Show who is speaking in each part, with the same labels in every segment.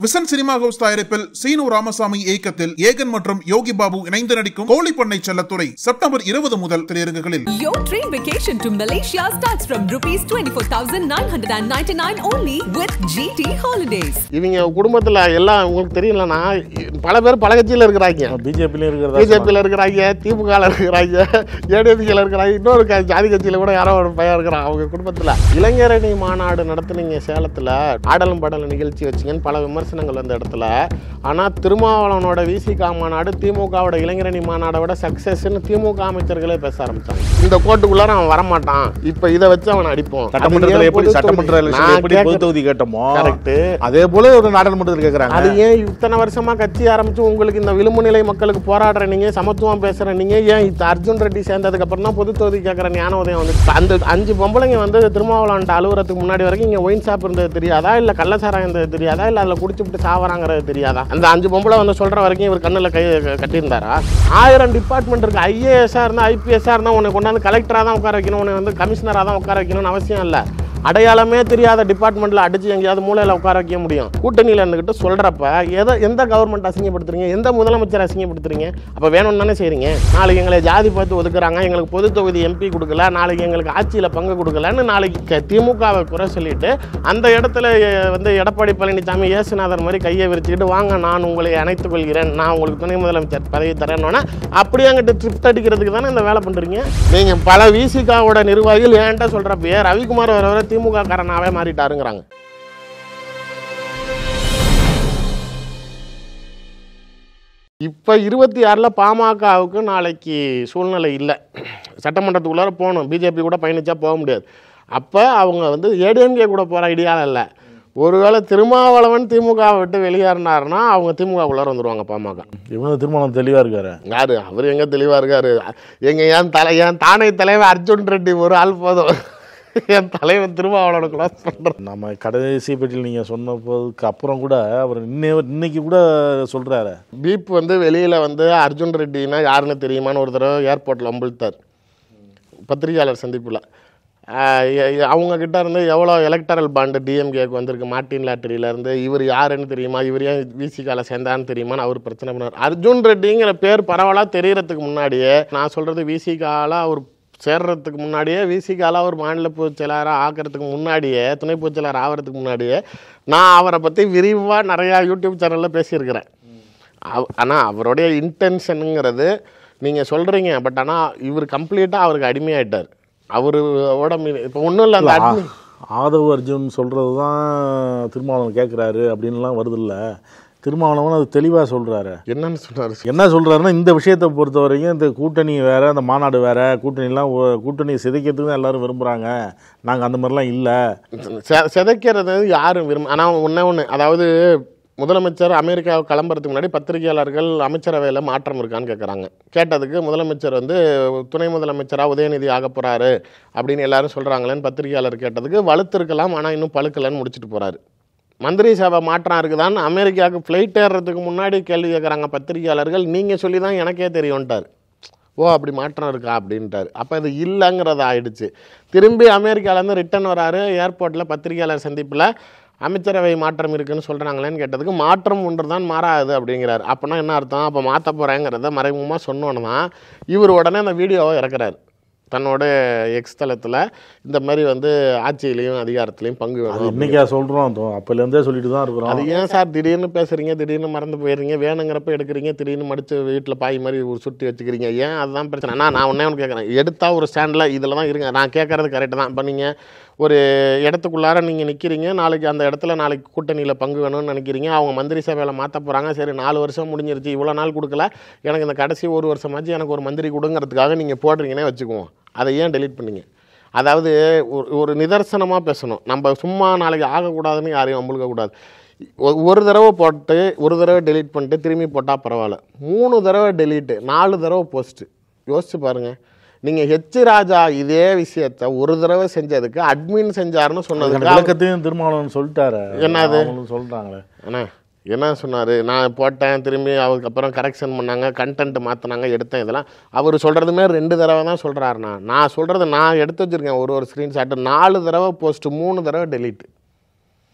Speaker 1: Vision cinema house தயாரிப்பில் சீனு ராமசாமி இயக்கத்தில் ஏகன் மற்றும் யோகி பாபு இணைந்து நடிக்கும் கோழிப்பண்ணை செல்லத்துறை செப்டம்பர் 20 முதல் திரையரங்குகளில்.
Speaker 2: Your dream vacation to Malaysia starts from ₹24,999 only with GT Holidays.
Speaker 3: இவங்க குடும்பத்துல எல்லாம் உங்களுக்கு தெரியலனா பல பேர் பல கட்சியில இருக்கிறாங்க. பிஜேபியில இருக்கிறாங்க, திமுகல இருக்கிறாங்க, ஏடிஎம்கேல இருக்கிறாங்க, இன்னொரு ஜாதி கட்சியில கூட யாரோ ஒரு பையன் இருக்கிறான். அவங்க குடும்பத்துல இளைஞரணி மாநாடு நடத்துனீங்க சேலத்துல, ஆடலும் பாடலும் நிகழ்ச்சி வச்சிங்கன்னு பல விமர்சனங்கள் வந்த இடத்துல. ஆனா திருமாவளவனோட விசிகா மாநாடு திமுகவோட இளைஞரணி மாநாடை விட சக்சஸ்ன்னு திமுக அமைச்சர்களே பேச ஆரம்பிச்சாங்க. இந்த கோட்டுக்குள்ளார அவன் வரமாட்டான், இப்ப இதை வச்சு அவன் அடிப்போம்.
Speaker 4: சட்டமன்றத்தில் எப்படி சட்டமன்ற எப்படி பொது தொகுதி கேட்டோமோ கரெக்ட், அதே போல ஒரு நாடாளுமன்றத்தில் கேட்கறாங்க.
Speaker 3: அது ஏன் இத்தனை வருஷமா கட்சி ஆரம்பிச்சு உங்களுக்கு இந்த விளிம்பு நிலை மக்களுக்கு போராடுற நீங்க, சமத்துவம் பேசுற நீங்க, ஏன் அர்ஜுன் ரெட்டி சேர்ந்ததுக்கு அப்புறம் தான் பொது தொகுதி கேட்கற ஞான உதயம் வந்து அந்த 5 பொம்பளைங்க வந்து திருமாவளவன் அலுவலகத்துக்கு முன்னாடி வரைக்கும் இங்க ஒயின் ஷாப் இருந்தது தெரியாதா, இல்ல கள்ளசாரம் இருந்தது தெரியாதா, இல்ல அதில் குடிச்சுட்டு சாவறாங்கிறது தெரியாதா? அந்த 5 பொம்பளை வந்து சொல்ற வரைக்கும் இவர் கண்ணில் கை கட்டியிருந்தாரா? 1000 டிபார்ட்மெண்ட் இருக்கு. ஐஏஎஸ்ஸா இருந்தா ஐபிஎஸ்ஸா இருந்தா உன்னை கொண்டாந்து கலெக்டரா தான் உட்கார வைக்கணும், உன்னை வந்து கமிஷனரா தான் உட்கார வைக்கணும்னு அவசியம் இல்லை. அடையாளமே தெரியாத டிபார்ட்மெண்ட்ல அடிச்சு எங்கேயாவது மூலையில் உட்கார வைக்க முடியும். கூட்டணியில் இருந்துக்கிட்டு சொல்றப்ப எந்த கவர்மெண்ட் அசிங்கப்படுத்துறீங்க, எந்த முதலமைச்சர் அசிங்கப்படுத்துறீங்க? அப்போ வேணும்னு தானே செய்றீங்க. நாளைக்கு எங்களை ஜாதி பார்த்து ஒதுக்குறாங்க, எங்களுக்கு பொது தொகுதி எம்பி கொடுக்கல, நாளைக்கு எங்களுக்கு ஆட்சியில் பங்கு கொடுக்கலன்னு நாளைக்கு திமுகவை குறை சொல்லிட்டு அந்த இடத்துல வந்து எடப்பாடி பழனிசாமி ஏசுநாதர் மாதிரி கையை விரிச்சுக்கிட்டு வாங்க நான் உங்களை அணைத்துக் கொள்கிறேன், நான் உங்களுக்கு துணை முதலமைச்சர் பதவி தரேன்னா அப்படியே அங்கிட்டு ட்ரிப்ட் அடிக்கிறதுக்கு தானே இந்த வேலை பண்றீங்க. நீங்க பல விசிகாவோட நிர்வாகிகள் ஏன்ட்ட சொல்றப்ப ரவிக்குமார் வர திமுக காரனாவே மாறிட்டாருங்கிறாங்க. இப்ப 26ல் பாமகவுக்கு நாளைக்கு சூழ்நிலை இல்லை, சட்டமன்றத்துக்குள்ளார போகணும். பிஜேபி கூட பயணிச்சா போக முடியாது. அப்ப அவங்க வந்து ஏடிஎம்கே கூட போற ஐடியாவில் இல்லை. ஒருவேளை திருமாவளவன் திமுக விட்டு வெளியேறினாருன்னா அவங்க திமுகக்குள்ளார வந்துருவாங்க. பாமக
Speaker 4: இவங்க திருமாவளவன் தெளிவா இருக்காரு.
Speaker 3: யாரு அவர்? எங்க தெளிவா இருக்காரு? என் தானே தலைவர் அர்ஜுன் ரெட்டி ஒரு ஆள் போதும், என் தலைவன் திருமாவளவனை க்ளாஸ் பண்ற.
Speaker 4: நம்ம கடைசி பற்றியில் நீங்கள் சொன்ன போதுக்கு அப்புறம் கூட அவர் இன்னைக்கு கூட சொல்கிறாரு.
Speaker 3: பீப் வந்து வெளியில் வந்து அர்ஜுன் ரெட்டினா யாருன்னு தெரியுமான்னு ஒரு தடவை ஏர்போர்ட்டில் அம்புழ்த்தார் பத்திரிகையாளர் சந்திப்பில். அவங்கக்கிட்ட இருந்து எவ்வளோ எலக்டரல் பாண்டு டிஎம்கேக்கு வந்திருக்கு, மார்டின் லாட்டரியிலேருந்து, இவர் யாருன்னு தெரியுமா, இவர் ஏன் விசிகாவில் சேர்ந்தான்னு தெரியுமான்னு அவர் பிரச்சனை பண்ணார். அர்ஜுன் ரெட்டிங்கிற பேர் பரவலாக தெரியறதுக்கு முன்னாடியே, நான் சொல்கிறது விசிகாவில் அவர் சேர்றதுக்கு முன்னாடியே, விசிகால ஒரு மாநில பொதுச் செயலாளராக ஆக்கிறதுக்கு முன்னாடியே, துணை பொதுச் செயலாளர் ஆகிறதுக்கு முன்னாடியே நான் அவரை பற்றி விரிவாக நிறையா யூடியூப் சேனலில் பேசியிருக்கிறேன். ஆனால் அவருடைய இன்டென்ஷனுங்கிறது நீங்கள் சொல்கிறீங்க, பட் ஆனால் இவர் கம்ப்ளீட்டாக அவருக்கு அடிமையாயிட்டார். அவரோட இப்போ ஒன்றும் இல்லை, அந்த
Speaker 4: ஆதவ் அர்ஜுன் சொல்கிறது தான் திருமாவளவன் கேட்குறாரு அப்படின்லாம் வருதில்ல. திருமாவளவன் அது தெளிவாக சொல்கிறாரு.
Speaker 3: என்னன்னு சொன்னார்?
Speaker 4: என்ன சொல்கிறாருன்னா, இந்த விஷயத்தை பொறுத்த வரைக்கும் இந்த கூட்டணி வேறு, அந்த மாநாடு வேறு, கூட்டணி சிதைக்கிறதுக்கு தான் எல்லோரும் விரும்புகிறாங்க, நாங்கள் அந்த மாதிரிலாம் இல்லை.
Speaker 3: சிதைக்கிறது யாரும் ஆனால் ஒன்று, அதாவது முதலமைச்சர் அமெரிக்காவுக்கு கிளம்புறதுக்கு முன்னாடி பத்திரிகையாளர்கள் அமைச்சரவையில் மாற்றம் இருக்கான்னு கேட்குறாங்க. கேட்டதுக்கு முதலமைச்சர் வந்து துணை முதலமைச்சராக உதயநிதி ஆக போகிறாரு அப்படின்னு எல்லாரும் சொல்கிறாங்களேன்னு பத்திரிகையாளர் கேட்டதுக்கு வலுத்திருக்கலாம் ஆனால் இன்னும் பழுக்கலன்னு முடிச்சுட்டு போகிறாரு. மந்திரி சபை மாற்றம் இருக்குதான்னு அமெரிக்காவுக்கு ஃப்ளைட் ஏறுறதுக்கு முன்னாடி கேள்வி கேட்குறாங்க பத்திரிகையாளர்கள். நீங்கள் சொல்லி தான் எனக்கே தெரியும்ட்டார். ஓ அப்படி மாற்றம் இருக்கா அப்படின்ட்டார். அப்போ இது இல்லைங்கிறது ஆயிடுச்சு. திரும்பி அமெரிக்காவிலேருந்து ரிட்டன் வராரு. ஏர்போர்ட்டில் பத்திரிகையாளர் சந்திப்பில் அமைச்சரவை மாற்றம் இருக்குதுன்னு சொல்கிறாங்களேன்னு கேட்டதுக்கு மாற்றம் ஒன்று தான் மாறாது அப்படிங்கிறார். அப்போனா என்ன அர்த்தம்? அப்போ மாற்ற போகிறேங்கிறத மறைமுகமாக சொன்னோன்னு தான் இவர் உடனே அந்த வீடியோவை இறக்குறாரு தன்னோட எக்ஸ் தளத்தில். இந்த மாதிரி வந்து ஆட்சியிலையும் அதிகாரத்துலையும் பங்கு வேணும்.
Speaker 4: இன்றைக்கா சொல்கிறோம், அப்போலேருந்தே சொல்லிட்டு தான் இருக்கிறோம்.
Speaker 3: அது ஏன் சார் திடீர்னு பேசுகிறீங்க, திடீர்னு மறந்து போயிடுறீங்க, வேணுங்கிறப்ப எடுக்கிறீங்க, திடீர்னு மடித்து வீட்டில் பாய் மாதிரி சுட்டி வச்சுக்கிறீங்க, ஏன்? அதுதான் பிரச்சனை. நான் ஒன்றே ஒன்று கேட்குறேன், எடுத்தால் ஒரு ஸ்டாண்டில் இதில் தான் இருங்க. நான் கேட்குறது கரெக்டு தான். இப்போ நீங்கள் ஒரு இடத்துக்குள்ளார நீங்கள் நிற்கிறீங்க, நாளைக்கு அந்த இடத்துல நாளைக்கு கூட்டணியில் பங்கு வேணும்னு நினைக்கிறீங்க, அவங்க மந்திரி சபையில் மாற்ற போகிறாங்க. சரி 4 வருஷம் முடிஞ்சிருச்சு, இவ்வளோ நாள் கொடுக்கல, எனக்கு இந்த கடைசி 1 வருஷமாச்சு எனக்கு ஒரு மந்திரி கொடுங்கிறதுக்காக நீங்கள் போடுறீங்கன்னே வச்சுக்குவோம். அதை ஏன் டெலீட் பண்ணீங்க? அதாவது ஒரு நிதர்சனமாக பேசணும். நம்ம சும்மா நாளைக்கு ஆகக்கூடாதுன்னு யாரையும் அம்புழுக்கக்கூடாது. ஒரு தடவை போட்டு ஒரு தடவை டெலீட் பண்ணிட்டு திரும்பி போட்டால் பரவாயில்ல. 3 தடவை டெலீட்டு, 4 தடவை போஸ்ட்டு. யோசிச்சு பாருங்கள். நீங்கள் ஹெச் ராஜா இதே விஷயத்த ஒரு தடவை செஞ்சதுக்கு அட்மின் செஞ்சாருன்னு சொன்னதுக்கு
Speaker 4: விளக்கத்தையும் திருமாவளவன் சொல்லிட்டாரு.
Speaker 3: என்னது
Speaker 4: சொல்லிட்டாங்களே
Speaker 3: அண்ணா? என்ன சொன்னார்? நான் போட்டேன், திரும்பி அதுக்கப்புறம் கரெக்ஷன் பண்ணாங்க, கண்டென்ட் மாற்றினாங்க, எடுத்தேன். இதெல்லாம் அவர் சொல்கிறதுமே 2 தடவை தான் சொல்கிறாருண்ணா. நான் சொல்கிறது நான் எடுத்து வச்சுருக்கேன் ஒரு ஸ்க்ரீன்ஷாட்டு. 4 தடவை போஸ்ட்டு, 3 தடவை டெலீட்டு.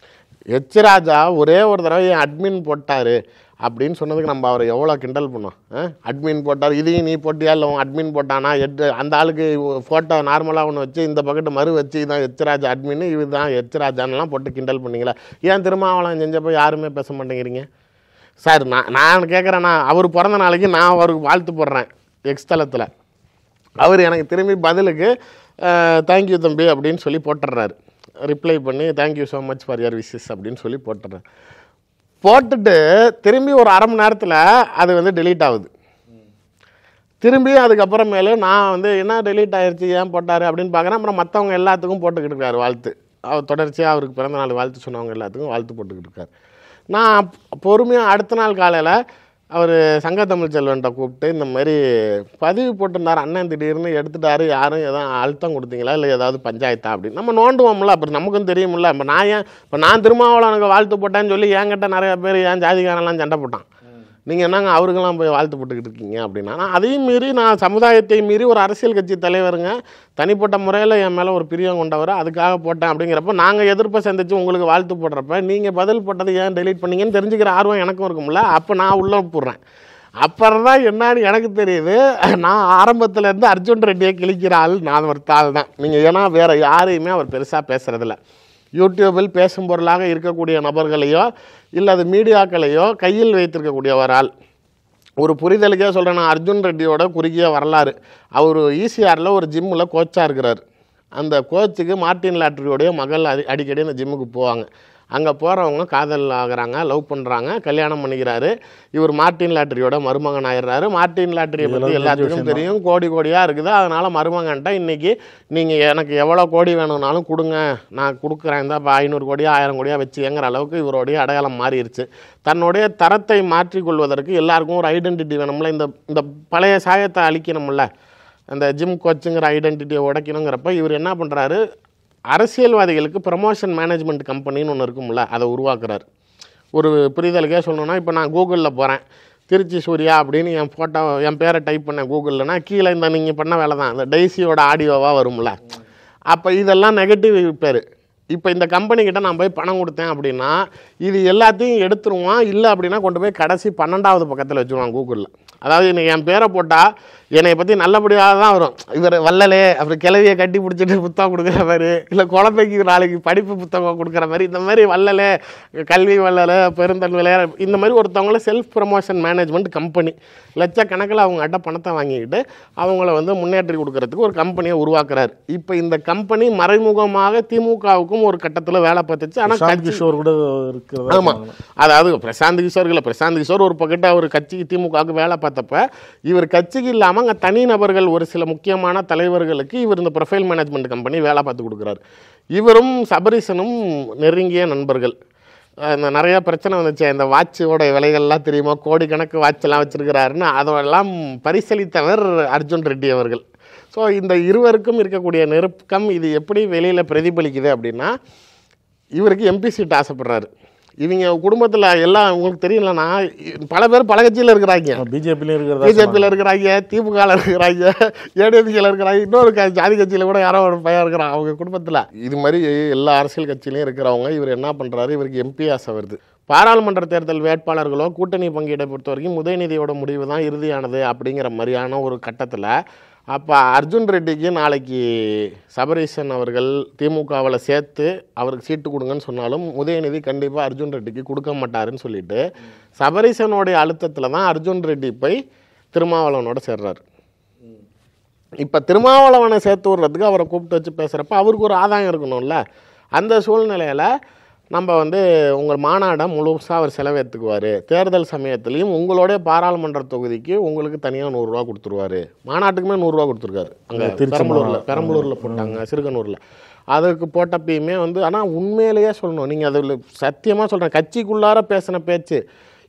Speaker 3: ராஜா ஒரே ஒரு தடவை என் அட்மின் போட்டார் அப்படின்னு சொன்னதுக்கு நம்ம அவரை எவ்வளோ கிண்டல் பண்ணோம். அட்மின் போட்டார், இதையும் நீ போட்டியா இல்லை அட்மின் போட்டானா, அந்த ஆளுக்கு ஃபோட்டோ நார்மலாக ஒன்று வச்சு இந்த பக்கெட்டு மறு வச்சு இதான் ராஜா அட்மின், இது தான் ராஜான்லாம் போட்டு கிண்டல் பண்ணிங்களா? ஏன் திருமாவளவன் செஞ்சப்போ யாருமே பேச மாட்டேங்கிறீங்க சார்? நான் கேட்குறேன்னா, அவர் பிறந்த நாளைக்கு நான் அவருக்கு வாழ்த்து போடுறேன் எக்ஸ் தளத்தில், அவர் எனக்கு திரும்பி பதிலுக்கு தேங்க்யூ தம்பி அப்படின்னு சொல்லி போட்டுடுறாரு, ரிப்ளை பண்ணி thank you so much for your wishes அப்படின்னு சொல்லி போட்டுடுறேன். போட்டுட்டு திரும்பி ஒரு அரை மணி நேரத்தில் அது வந்து டெலீட் ஆகுது. திரும்பி அதுக்கப்புறமேலு நான் வந்து என்ன டெலீட் ஆகிடுச்சு ஏன் போட்டார் அப்படின்னு பார்க்குறேன். அப்புறம் மற்றவங்க எல்லாத்துக்கும் போட்டுக்கிட்டு இருக்காரு வாழ்த்து. அவர் தொடர்ச்சியாக அவருக்கு பிறந்த நாள் வாழ்த்து சொன்னவங்க எல்லாத்துக்கும் வாழ்த்து போட்டுக்கிட்டு இருக்காரு. நான் பொறுமையாக அடுத்த நாள் காலையில் அவர் சங்க தமிழ் செல்வன்ட்ட கூப்பிட்டு இந்த மாதிரி பதிவு போட்டிருந்தார், அண்ணன் திடீர்னு எடுத்துட்டாரு, யாரும் எதாவது அழுத்தம் கொடுத்தீங்களா இல்லை ஏதாவது பஞ்சாயத்தா அப்படின்னு நம்ம நோண்டுவோம்ல. அப்புறம் நமக்கும் தெரியுமில்ல. இப்போ நான் திருமாவளவனுக்கு வாழ்த்து போட்டேன்னு சொல்லி என்கிட்ட நிறையா பேர் என் ஜாதிகாரெல்லாம் சண்டை போட்டான். நீங்கள் என்னங்க அவருக்கெல்லாம் போய் வாழ்த்து போட்டுக்கிட்டு இருக்கீங்க அப்படின்னா, நான் அதையும் மீறி நான் சமுதாயத்தை மீறி ஒரு அரசியல் கட்சி தலைவருங்க, தனிப்பட்ட முறையில் என் மேலே ஒரு பிரியம் கொண்டவர், அதுக்காக போட்டேன் அப்படிங்கிறப்ப நாங்கள் எதிர்ப்பை சந்தித்து உங்களுக்கு வாழ்த்து போடுறப்ப நீங்கள் பதில் போட்டதை ஏன் டெலீட் பண்ணீங்கன்னு தெரிஞ்சுக்கிற ஆர்வம் எனக்கும் இருக்கும்ல. அப்போ நான் உள்ளே போடுறேன். அப்புறம் தான் என்னன்னு எனக்கு தெரியுது, நான் ஆரம்பத்துலேருந்து அர்ஜுன் ரெட்டியை கிழிக்கிற ஆள் நான் ஒரு தாள் தான். நீங்கள் ஏன்னா வேறு யாரையுமே அவர் பெருசாக பேசுகிறதில்ல. யூடியூபில் பேசும் பொருளாக இருக்கக்கூடிய நபர்களையோ இல்லை அது மீடியாக்களையோ கையில் வைத்திருக்கக்கூடிய ஒரு ஆள். ஒரு புரிதலுக்கே சொல்கிறேன், நான் அர்ஜுன் ரெட்டியோட குறுகிய வரலாறு. அவர் ஈசிஆரில் ஒரு ஜிம்மில் கோச்சாக இருக்கிறார். அந்த கோச்சுக்கு மார்ட்டின் லாட்ரியோடைய மகள் அடிக்கடி அந்த ஜிம்முக்கு போவாங்க. அங்கே போகிறவங்க காதல் ஆகிறாங்க, லவ் பண்ணுறாங்க, கல்யாணம் பண்ணிக்கிறாரு. இவர் மார்ட்டின் லாட்ரியோட மருமகன் ஆயிடுறாரு. மார்ட்டின் லாட்ரியை பற்றி எல்லாத்துக்கும் தெரியும், கோடி கோடியாக இருக்குது. அதனால் மருமகன்ட்ட இன்றைக்கி நீங்கள் எனக்கு எவ்வளோ கோடி வேணும்னாலும் கொடுங்க, நான் கொடுக்குறேன், இந்த 500 கோடியாக 1000 கோடியாக வச்சுங்கிற அளவுக்கு இவருடைய அடையாளம் மாறிடுச்சு. தன்னுடைய தரத்தை மாற்றிக்கொள்வதற்கு எல்லாருக்கும் ஒரு ஐடென்டிட்டி வேணும்ல. இந்த பழைய சாயத்தை அழிக்கணும்ல, அந்த ஜிம் கோச்சுங்கிற ஐடென்டிட்டியை உடைக்கணுங்கிறப்ப இவர் என்ன பண்ணுறாரு, அரசியல்வாதிகளுக்கு ப்ரமோஷன் மேனேஜ்மெண்ட் கம்பெனின்னு ஒன்று இருக்கும்ல, அதை உருவாக்குறாரு. ஒரு புரிதலுக்கே சொல்லணும்னா, இப்போ நான் கூகுளில் போகிறேன், திருச்சி சூர்யா அப்படின்னு என் ஃபோட்டோ என் பேரை டைப் பண்ணேன் கூகுளில்னா, கீழே இந்த நீங்கள் பண்ண வேலை தான் இந்த டெய்ஸியோட ஆடியோவாக வரும்ல. அப்போ இதெல்லாம் நெகட்டிவ் பேர். இப்போ இந்த கம்பெனிக்கிட்ட நான் போய் பணம் கொடுத்தேன் அப்படின்னா இது எல்லாத்தையும் எடுத்துருவான். இல்லை அப்படின்னா கொண்டு போய் கடைசி 12வது பக்கத்தில் வச்சுருவான் கூகுளில். அதாவது இன்னைக்கு என் பேரை போட்டால் என்னை பற்றி நல்லபடியாக தான் வரும். இவர் வள்ளலே அப்புறம் கிளவியை கட்டி பிடிச்சிட்டு புத்தகம் கொடுக்குற மாதிரி, இல்லை குழந்தைக்கு நாளைக்கு படிப்பு புத்தகம் கொடுக்குற மாதிரி, இந்த மாதிரி வள்ளலே கல்வி வள்ளலே பெருந்தன்மையிலே இந்த மாதிரி ஒருத்தவங்கள செல்ஃப் ப்ரமோஷன் மேனேஜ்மெண்ட் கம்பெனி லட்சக்கணக்கில் அவங்ககிட்ட பணத்தை வாங்கிக்கிட்டு அவங்கள வந்து முன்னேற்றி கொடுக்கறதுக்கு ஒரு கம்பெனியை உருவாக்குறாரு. இப்போ இந்த கம்பெனி மறைமுகமாக திமுகவுக்கும் ஒரு கட்டத்தில் வேலை பார்த்துச்சு. ஆனால்
Speaker 4: கிஷோர் கூட இருக்கிறது.
Speaker 3: ஆமாம், அதாவது பிரசாந்த் கிஷோர் ஒரு பக்கத்து ஒரு கட்சிக்கு திமுகவுக்கு வேலை பார்த்தப்ப இவர் கட்சிக்கு இல்லாமல் அங்கே தனிநபர்கள் ஒரு சில முக்கியமான தலைவர்களுக்கு இவர் இந்த ப்ரொஃபைல் மேனேஜ்மெண்ட் கம்பெனி வேலை பார்த்து கொடுக்குறாரு. இவரும் சபரீசனும் நெருங்கிய நண்பர்கள். இந்த நிறையா பிரச்சனை வந்துச்சு, இந்த வாட்சோட விலைகள்லாம் தெரியுமா, கோடிக்கணக்கு வாட்செல்லாம் வச்சுருக்கிறாருன்னு அதெல்லாம் பரிசீலித்தவர் அர்ஜுன் ரெட்டி அவர்கள். ஸோ இந்த இருவருக்கும் இருக்கக்கூடிய நெருக்கம் இது எப்படி வெளியில் பிரதிபலிக்குது அப்படின்னா, இவருக்கு எம்பி சீட் ஆசைப்படுறாரு. இவங்க குடும்பத்தில் எல்லாம் உங்களுக்கு தெரியலன்னா பல பேர் பல கட்சியில் இருக்கிறாங்க. பிஜேபியில் இருக்கிறாங்க, திமுகவில் இருக்கிறாங்க, ஏடிஎம்கேல இருக்கிறாங்க, இன்னொரு ஜாதி கட்சியில் கூட யாரோ ஒரு பையன் இருக்கிறான் அவங்க குடும்பத்தில். இது மாதிரி எல்லா அரசியல் கட்சியிலையும் இருக்கிறவங்க இவர் என்ன பண்ணுறாரு, இவருக்கு எம்பி ஆசை வருது. பாராளுமன்ற தேர்தல் வேட்பாளர்களோ கூட்டணி பங்கீடை பொறுத்த வரைக்கும் உதயநிதியோட முடிவு தான் இறுதியானது அப்படிங்கிற மாதிரியான ஒரு கட்டத்தில் அப்போ அர்ஜுன் ரெட்டிக்கு நாளைக்கு சபரீசன் அவர்கள் திமுகவில் சேர்த்து அவருக்கு சீட்டு கொடுங்கன்னு சொன்னாலும் உதயநிதி கண்டிப்பாக அர்ஜுன் ரெட்டிக்கு கொடுக்க மாட்டாருன்னு சொல்லிட்டு சபரீசனுடைய அழுத்தத்தில் தான் அர்ஜுன் ரெட்டி போய் திருமாவளவனோட சேர்றாரு. இப்போ திருமாவளவனை சேர்த்து விடுறதுக்கு அவரை கூப்பிட்டு வச்சு பேசுகிறப்ப அவருக்கு ஒரு ஆதாயம் இருக்கணும்ல. அந்த சூழ்நிலையில் நம்ம வந்து உங்கள் மாநாடை முழுசாக அவர் செலவேற்றுக்குவார், தேர்தல் சமயத்துலேயும் உங்களுடைய பாராளுமன்ற தொகுதிக்கு உங்களுக்கு தனியாக 100 ரூபா கொடுத்துருவார். மாநாட்டுக்குமே 100 ரூபா கொடுத்துருக்காரு. அங்கே பெரம்பலூரில் போட்டாங்க, சிறுகனூரில் அதுக்கு போட்டப்பயுமே வந்து. ஆனால் உண்மையிலேயே சொல்லணும், நீங்கள் அதில் சத்தியமாக சொல்கிறேன், கட்சிக்குள்ளார பேசின பேச்சு.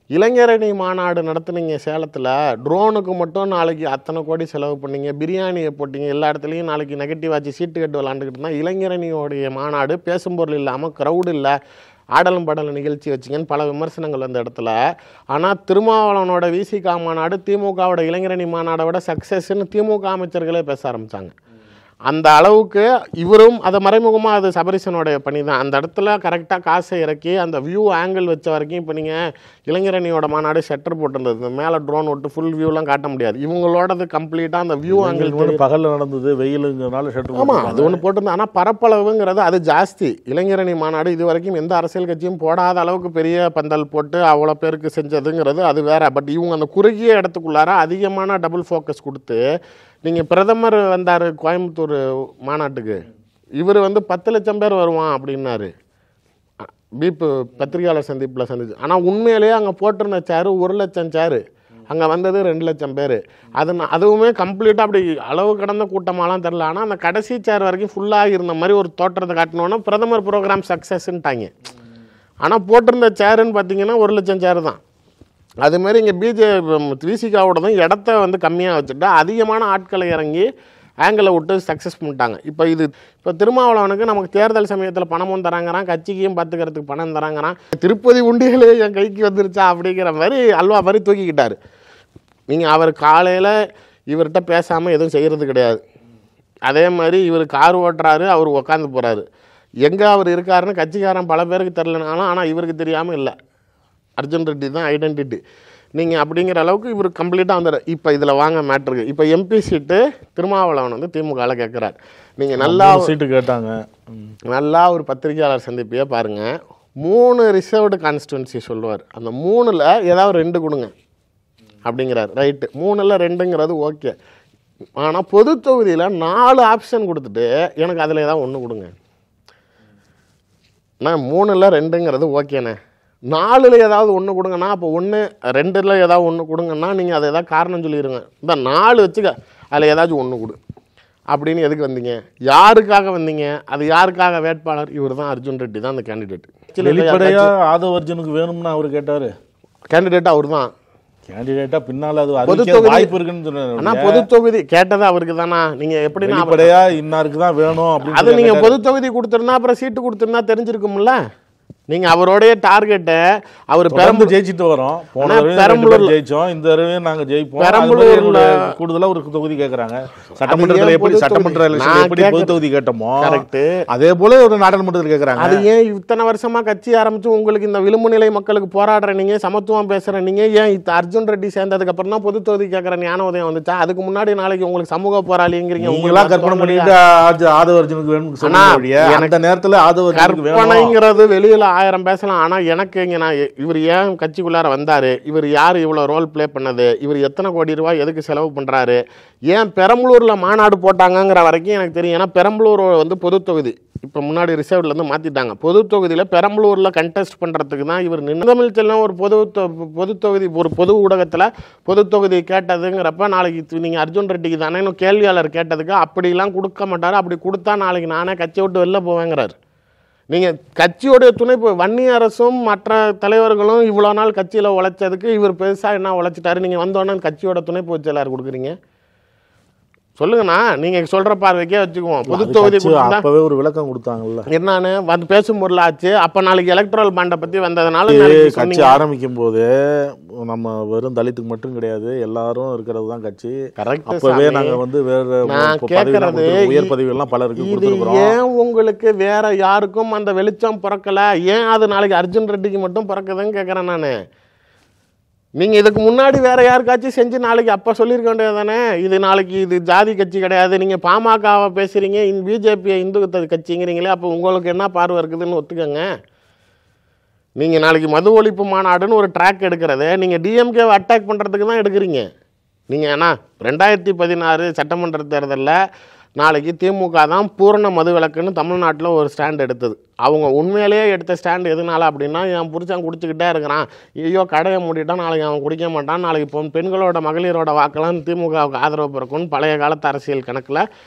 Speaker 3: இளைஞரணி மாநாடு நடத்துனீங்க சேலத்தில், ட்ரோனுக்கு மட்டும் நாளைக்கு அத்தனை கோடி செலவு பண்ணீங்க, பிரியாணியை போட்டிங்க, எல்லா இடத்துலையும் நாளைக்கு நெகட்டிவ் ஆச்சு, சீட்டு கட்டு விளாண்டுக்கிட்டு இருந்தால் இளைஞரணியோடைய மாநாடு பேசும்பொருள் இல்லாமல் க்ரௌடு இல்லை, ஆடலும் பாடலும் நிகழ்ச்சி வச்சிங்கன்னு பல விமர்சனங்கள் அந்த இடத்துல. ஆனால் திருமாவளவனோட விசிகா மாநாடு திமுகவோட இளைஞரணி மாநாடை விட சக்ஸஸ்ன்னு திமுக அமைச்சர்களே பேச ஆரம்பித்தாங்க. அந்த அளவுக்கு இவரும் அதை மறைமுகமாக அது சபரிசனுடைய பணி தான். அந்த இடத்துல கரெக்டாக காசை இறக்கி அந்த வியூ ஆங்கிள் வச்ச வரைக்கும் இப்போ நீங்கள் இளைஞரணியோட மாநாடு ஷட்டர் போட்டிருந்தது, இந்த மேலே ட்ரோன் விட்டு ஃபுல் வியூலாம் காட்ட முடியாது. இவங்களோடது கம்ப்ளீட்டாக அந்த வியூ ஆங்கிள்
Speaker 4: பகலில் நடந்தது, வெயிலுங்கிறனால ஷட்டர்.
Speaker 3: ஆமாம், அது ஒன்று போட்டிருந்தேன். ஆனால் பரப்பளவுங்கிறது அது ஜாஸ்தி. இளைஞரணி மாநாடு இது வரைக்கும் எந்த அரசியல் கட்சியும் போடாத அளவுக்கு பெரிய பந்தல் போட்டு அவ்வளோ பேருக்கு செஞ்சதுங்கிறது அது வேற. பட் இவங்க அந்த குறுகிய இடத்துக்குள்ளார அதிகமான டபுள் ஃபோக்கஸ் கொடுத்து, நீங்கள் பிரதமர் வந்தார் கோயம்புத்தூர் மாநாட்டுக்கு, இவர் வந்து 10 லட்சம் பேர் வருவான் அப்படின்னாரு பீப்பு பத்திரிகையாளர் சந்திப்பில் சந்திச்சு. ஆனால் உண்மையிலேயே அங்கே போட்டிருந்த சேரு 1 லட்சம் சேரு, அங்கே வந்தது 2 லட்சம் பேர். அதுவுமே கம்ப்ளீட்டாக அப்படி அளவு கடந்த கூட்டமாலாம் தெரில. ஆனால் அந்த கடைசி சேர் வரைக்கும் ஃபுல்லாக இருந்த மாதிரி ஒரு தோற்றத்தை காட்டினோன்னா பிரதமர் ப்ரோக்ராம் சக்ஸஸ்ன்ட்டாங்க. ஆனால் போட்டிருந்த சேருன்னு பார்த்தீங்கன்னா 1 லட்சம் சேரு தான். அதுமாரி இங்கே விசிகாவோட தான் இடத்த வந்து கம்மியாக வச்சுட்டு அதிகமான ஆட்களை இறங்கி ஆங்கிளை விட்டு சக்ஸஸ் பண்ணிட்டாங்க. இப்போ திருமாவளவனுக்கு நமக்கு தேர்தல் சமயத்தில் பணமும் தராங்கிறான், கட்சிக்கையும் பார்த்துக்கிறதுக்கு பணம் தராங்கிறான். திருப்பதி உண்டிகளே என் கைக்கு வந்துருச்சா அப்படிங்கிற மாதிரி அல்வா மாதிரி தூக்கிக்கிட்டார். நீங்கள் அவர் காலையில் இவர்கிட்ட பேசாமல் எதுவும் செய்கிறது கிடையாது. அதே மாதிரி இவர் கார் ஓட்டுறாரு, அவர் உக்காந்து போகிறாரு. எங்கே அவர் இருக்காருன்னு கட்சிக்காரன் பல பேருக்கு தெரிலனாலும் ஆனால் இவருக்கு தெரியாமல் இல்லை. அர்ஜுன் ரெட்டி தான் ஐடென்டிட்டி. நீங்கள் அப்படிங்கிற அளவுக்கு இவர் கம்ப்ளீட்டாக வந்துடு. இப்போ இதில் வாங்க மேட்ருக்கு. இப்போ எம்பி சீட்டு திருமாவளவன் வந்து திமுகவில் கேட்குறாரு. நீங்கள் நல்லா
Speaker 4: சீட்டு கேட்டாங்க.
Speaker 3: நல்லா ஒரு பத்திரிகையாளர் சந்திப்பையே பாருங்கள். 3 ரிசர்வ்டு கான்ஸ்டிடுவன்சி சொல்லுவார். அந்த 3ல் ஏதாவது 2 கொடுங்க அப்படிங்கிறார். ரைட்டு, 3ல் 2ங்கிறது ஓகே. ஆனால் பொது தொகுதியில் 4 ஆப்ஷன் கொடுத்துட்டு எனக்கு அதில் ஏதாவது 1 கொடுங்க. நான் 3ல் 2ங்கிறது ஓகேண்ணே, 4ல் ஏதாவது 1 கொடுங்கன்னா அப்போ 1 2ல் ஏதாவது 1 கொடுங்கன்னா நீங்கள் அதை ஏதாவது காரணம் சொல்லிடுங்க. இந்த 4 வச்சுக்க, அதில் ஏதாச்சும் 1 கொடு அப்படின்னு எதுக்கு வந்தீங்க? யாருக்காக வந்தீங்க? அது யாருக்காக வேட்பாளர்? இவர் தான் அர்ஜுன் ரெட்டி தான் அந்த கேண்டிடேட்.
Speaker 4: வெளிப்படையாக ஆதவ அர்ஜுனுக்கு வேணும்னு அவர் கேட்டார்.
Speaker 3: கேண்டிடேட் அவர் தான்.
Speaker 4: கேண்டிடேட்டா பின்னால் அது
Speaker 3: பொது தொகுதி
Speaker 4: வாய்ப்பு இருக்குன்னு சொன்னாரு.
Speaker 3: ஆனால் பொது தொகுதி கேட்டது அவருக்கு தானா? நீங்கள் எப்படி
Speaker 4: வெளிப்படையா இன்னாருக்கு தான் வேணும் அப்படின்னு
Speaker 3: அது நீங்கள் பொது தொகுதி கொடுத்துருந்தா அப்புறம் சீட்டு கொடுத்துருந்தா தெரிஞ்சிருக்கும்ல. நீங்கள் அவருடைய டார்கெட்டை அவர்
Speaker 4: பெரம்பலூர் ஜெயிச்சுட்டு வரோம். பெரம்பலூர் ஜெயிச்சோம், இந்த தடவை நாங்கள் ஜெயிப்போம்.
Speaker 3: பெரம்பலூர்ல
Speaker 4: கூடுதலாக ஒரு தொகுதி கேட்குறாங்க. சட்டமன்றத்தில் எப்படி சட்டமன்ற எலெக்ஷன் எப்படி பொது தொகுதி கேட்டோமோ அதே போல ஒரு நாடாளுமன்றத்தில் கேட்குறாங்க.
Speaker 3: அது ஏன் இத்தனை வருஷமா கட்சி ஆரம்பிச்சு உங்களுக்கு இந்த விளிம்பு நிலை மக்களுக்கு போராடுற நீங்க, சமத்துவம் பேசுற நீங்க, ஏன் அர்ஜுன் ரெட்டி சேர்ந்ததுக்கு அப்புறம் தான் பொது தொகுதி கேட்குற ஞான உதயம் வந்துச்சா? அதுக்கு முன்னாடி நாளைக்கு உங்களுக்கு சமூக போராளிங்கிறீங்க.
Speaker 4: உங்களெல்லாம் கற்பனை பண்ணிட்டு ஆதவ அர்ஜுனுக்கு வேணும்னு சொன்னா அந்த நேரத்தில் ஆதவ
Speaker 3: கற்பனைங்கிறது வெளியில 1000 பேசலாம். ஆனால் எனக்கு இங்கே இவர் ஏன் கட்சிக்குள்ளார வந்தார், இவர் யார் இவ்வளோ ரோல் ப்ளே பண்ணது, இவர் எத்தனை கோடி ரூபாய் எதுக்கு செலவு பண்ணுறாரு, ஏன் பெரம்பலூரில் மாநாடு போட்டாங்கங்கிற வரைக்கும் எனக்கு தெரியும். ஏன்னா பெரம்பலூர் வந்து பொது தொகுதி இப்போ முன்னாடி ரிசர்வ்லேருந்து மாற்றிட்டாங்க. பொது தொகுதியில் பெரம்பலூரில் கண்டெஸ்ட் பண்ணுறதுக்கு தான் இவர் தமிழ் செல்லம் ஒரு பொது தொகுதி ஒரு பொது ஊடகத்தில் பொது தொகுதி கேட்டதுங்கிறப்ப நாளைக்கு நீங்கள் அர்ஜுன் ரெட்டிக்கு தானே இன்னும் கேள்வியாளர் கேட்டதுக்கு அப்படிலாம் கொடுக்க மாட்டார். அப்படி கொடுத்தா நாளைக்கு நானே கட்சியை விட்டு வெளில போவேங்கிறார். நீங்கள் கட்சியோடைய துணை வன்னி அரசும் மற்ற தலைவர்களும் இவ்வளோ நாள் கட்சியில் உழைச்சதுக்கு இவர் பெருசாக என்ன உழைச்சிட்டாரு? நீங்கள் வந்தோடனே கட்சியோட துணை பொதுச் செயலாளர் கொடுக்குறீங்க. சொல்லுங்கண்ணா, நீங்கள் சொல்கிற பார்வைக்கே வச்சுக்குவோம். பொது தொகுதி
Speaker 4: அப்பவே ஒரு விளக்கம் கொடுத்தாங்கல்ல,
Speaker 3: என்னன்னு வந்து பேசும் பொருள் ஆச்சு. அப்போ நாளைக்கு எலக்ட்ரல் பாண்டை பற்றி வந்ததுனால
Speaker 4: கட்சி ஆரம்பிக்கும் போது நம்ம வெறும் தலித்துக்கு மட்டும் கிடையாது, எல்லாரும் இருக்கிறது தான் கட்சி.
Speaker 3: கரெக்ட்.
Speaker 4: அப்பவே நாங்கள் வந்து
Speaker 3: கேட்கறது
Speaker 4: உயர் பதவிகள்லாம் பலருக்கு கொடுத்துருக்கோம்.
Speaker 3: ஏன் உங்களுக்கு வேற யாருக்கும் அந்த வெளிச்சம் பிறக்கலை? ஏன் அது நாளைக்கு அர்ஜுன் ரெட்டிக்கு மட்டும் பிறக்குதுன்னு கேட்குறேன் நான். நீங்கள் இதுக்கு முன்னாடி வேறு யாருக்காச்சும் செஞ்சு நாளைக்கு அப்போ சொல்லியிருக்க வேண்டியது தானே? இது நாளைக்கு இது ஜாதி கட்சி கிடையாது, நீங்கள் பாமகவை பேசுகிறீங்க, பிஜேபியை இந்து கட்சிங்கிறீங்களே, அப்போ உங்களுக்கு என்ன பார்வை இருக்குதுன்னு ஒத்துக்கங்க. நீங்கள் நாளைக்கு மது ஒழிப்பு மாநாடுன்னு ஒரு ட்ராக் எடுக்கிறது நீங்கள் டிஎம்கேவை அட்டாக் பண்ணுறதுக்கு தான் எடுக்கிறீங்க. நீங்கள் ஏன்னா 2016 சட்டமன்ற தேர்தலில் நாளைக்கு திமுக தான் பூரண மது விலக்குன்னு தமிழ்நாட்டில் ஒரு ஸ்டாண்ட் எடுத்தது. அவங்க உண்மையிலேயே எடுத்த ஸ்டாண்ட் எதுனால அப்படின்னா, என் புருஷன் குடிச்சிக்கிட்டே இருக்கிறான், ஐயோ கடையை மூடிட்டான், நாளைக்கு அவன் குடிக்க மாட்டான், நாளைக்கு இப்போ பெண்களோட மகளிரோட வாக்கெல்லாம் திமுகவுக்கு ஆதரவு பிறக்கும்னு பழைய காலத்து அரசியல் கணக்கில்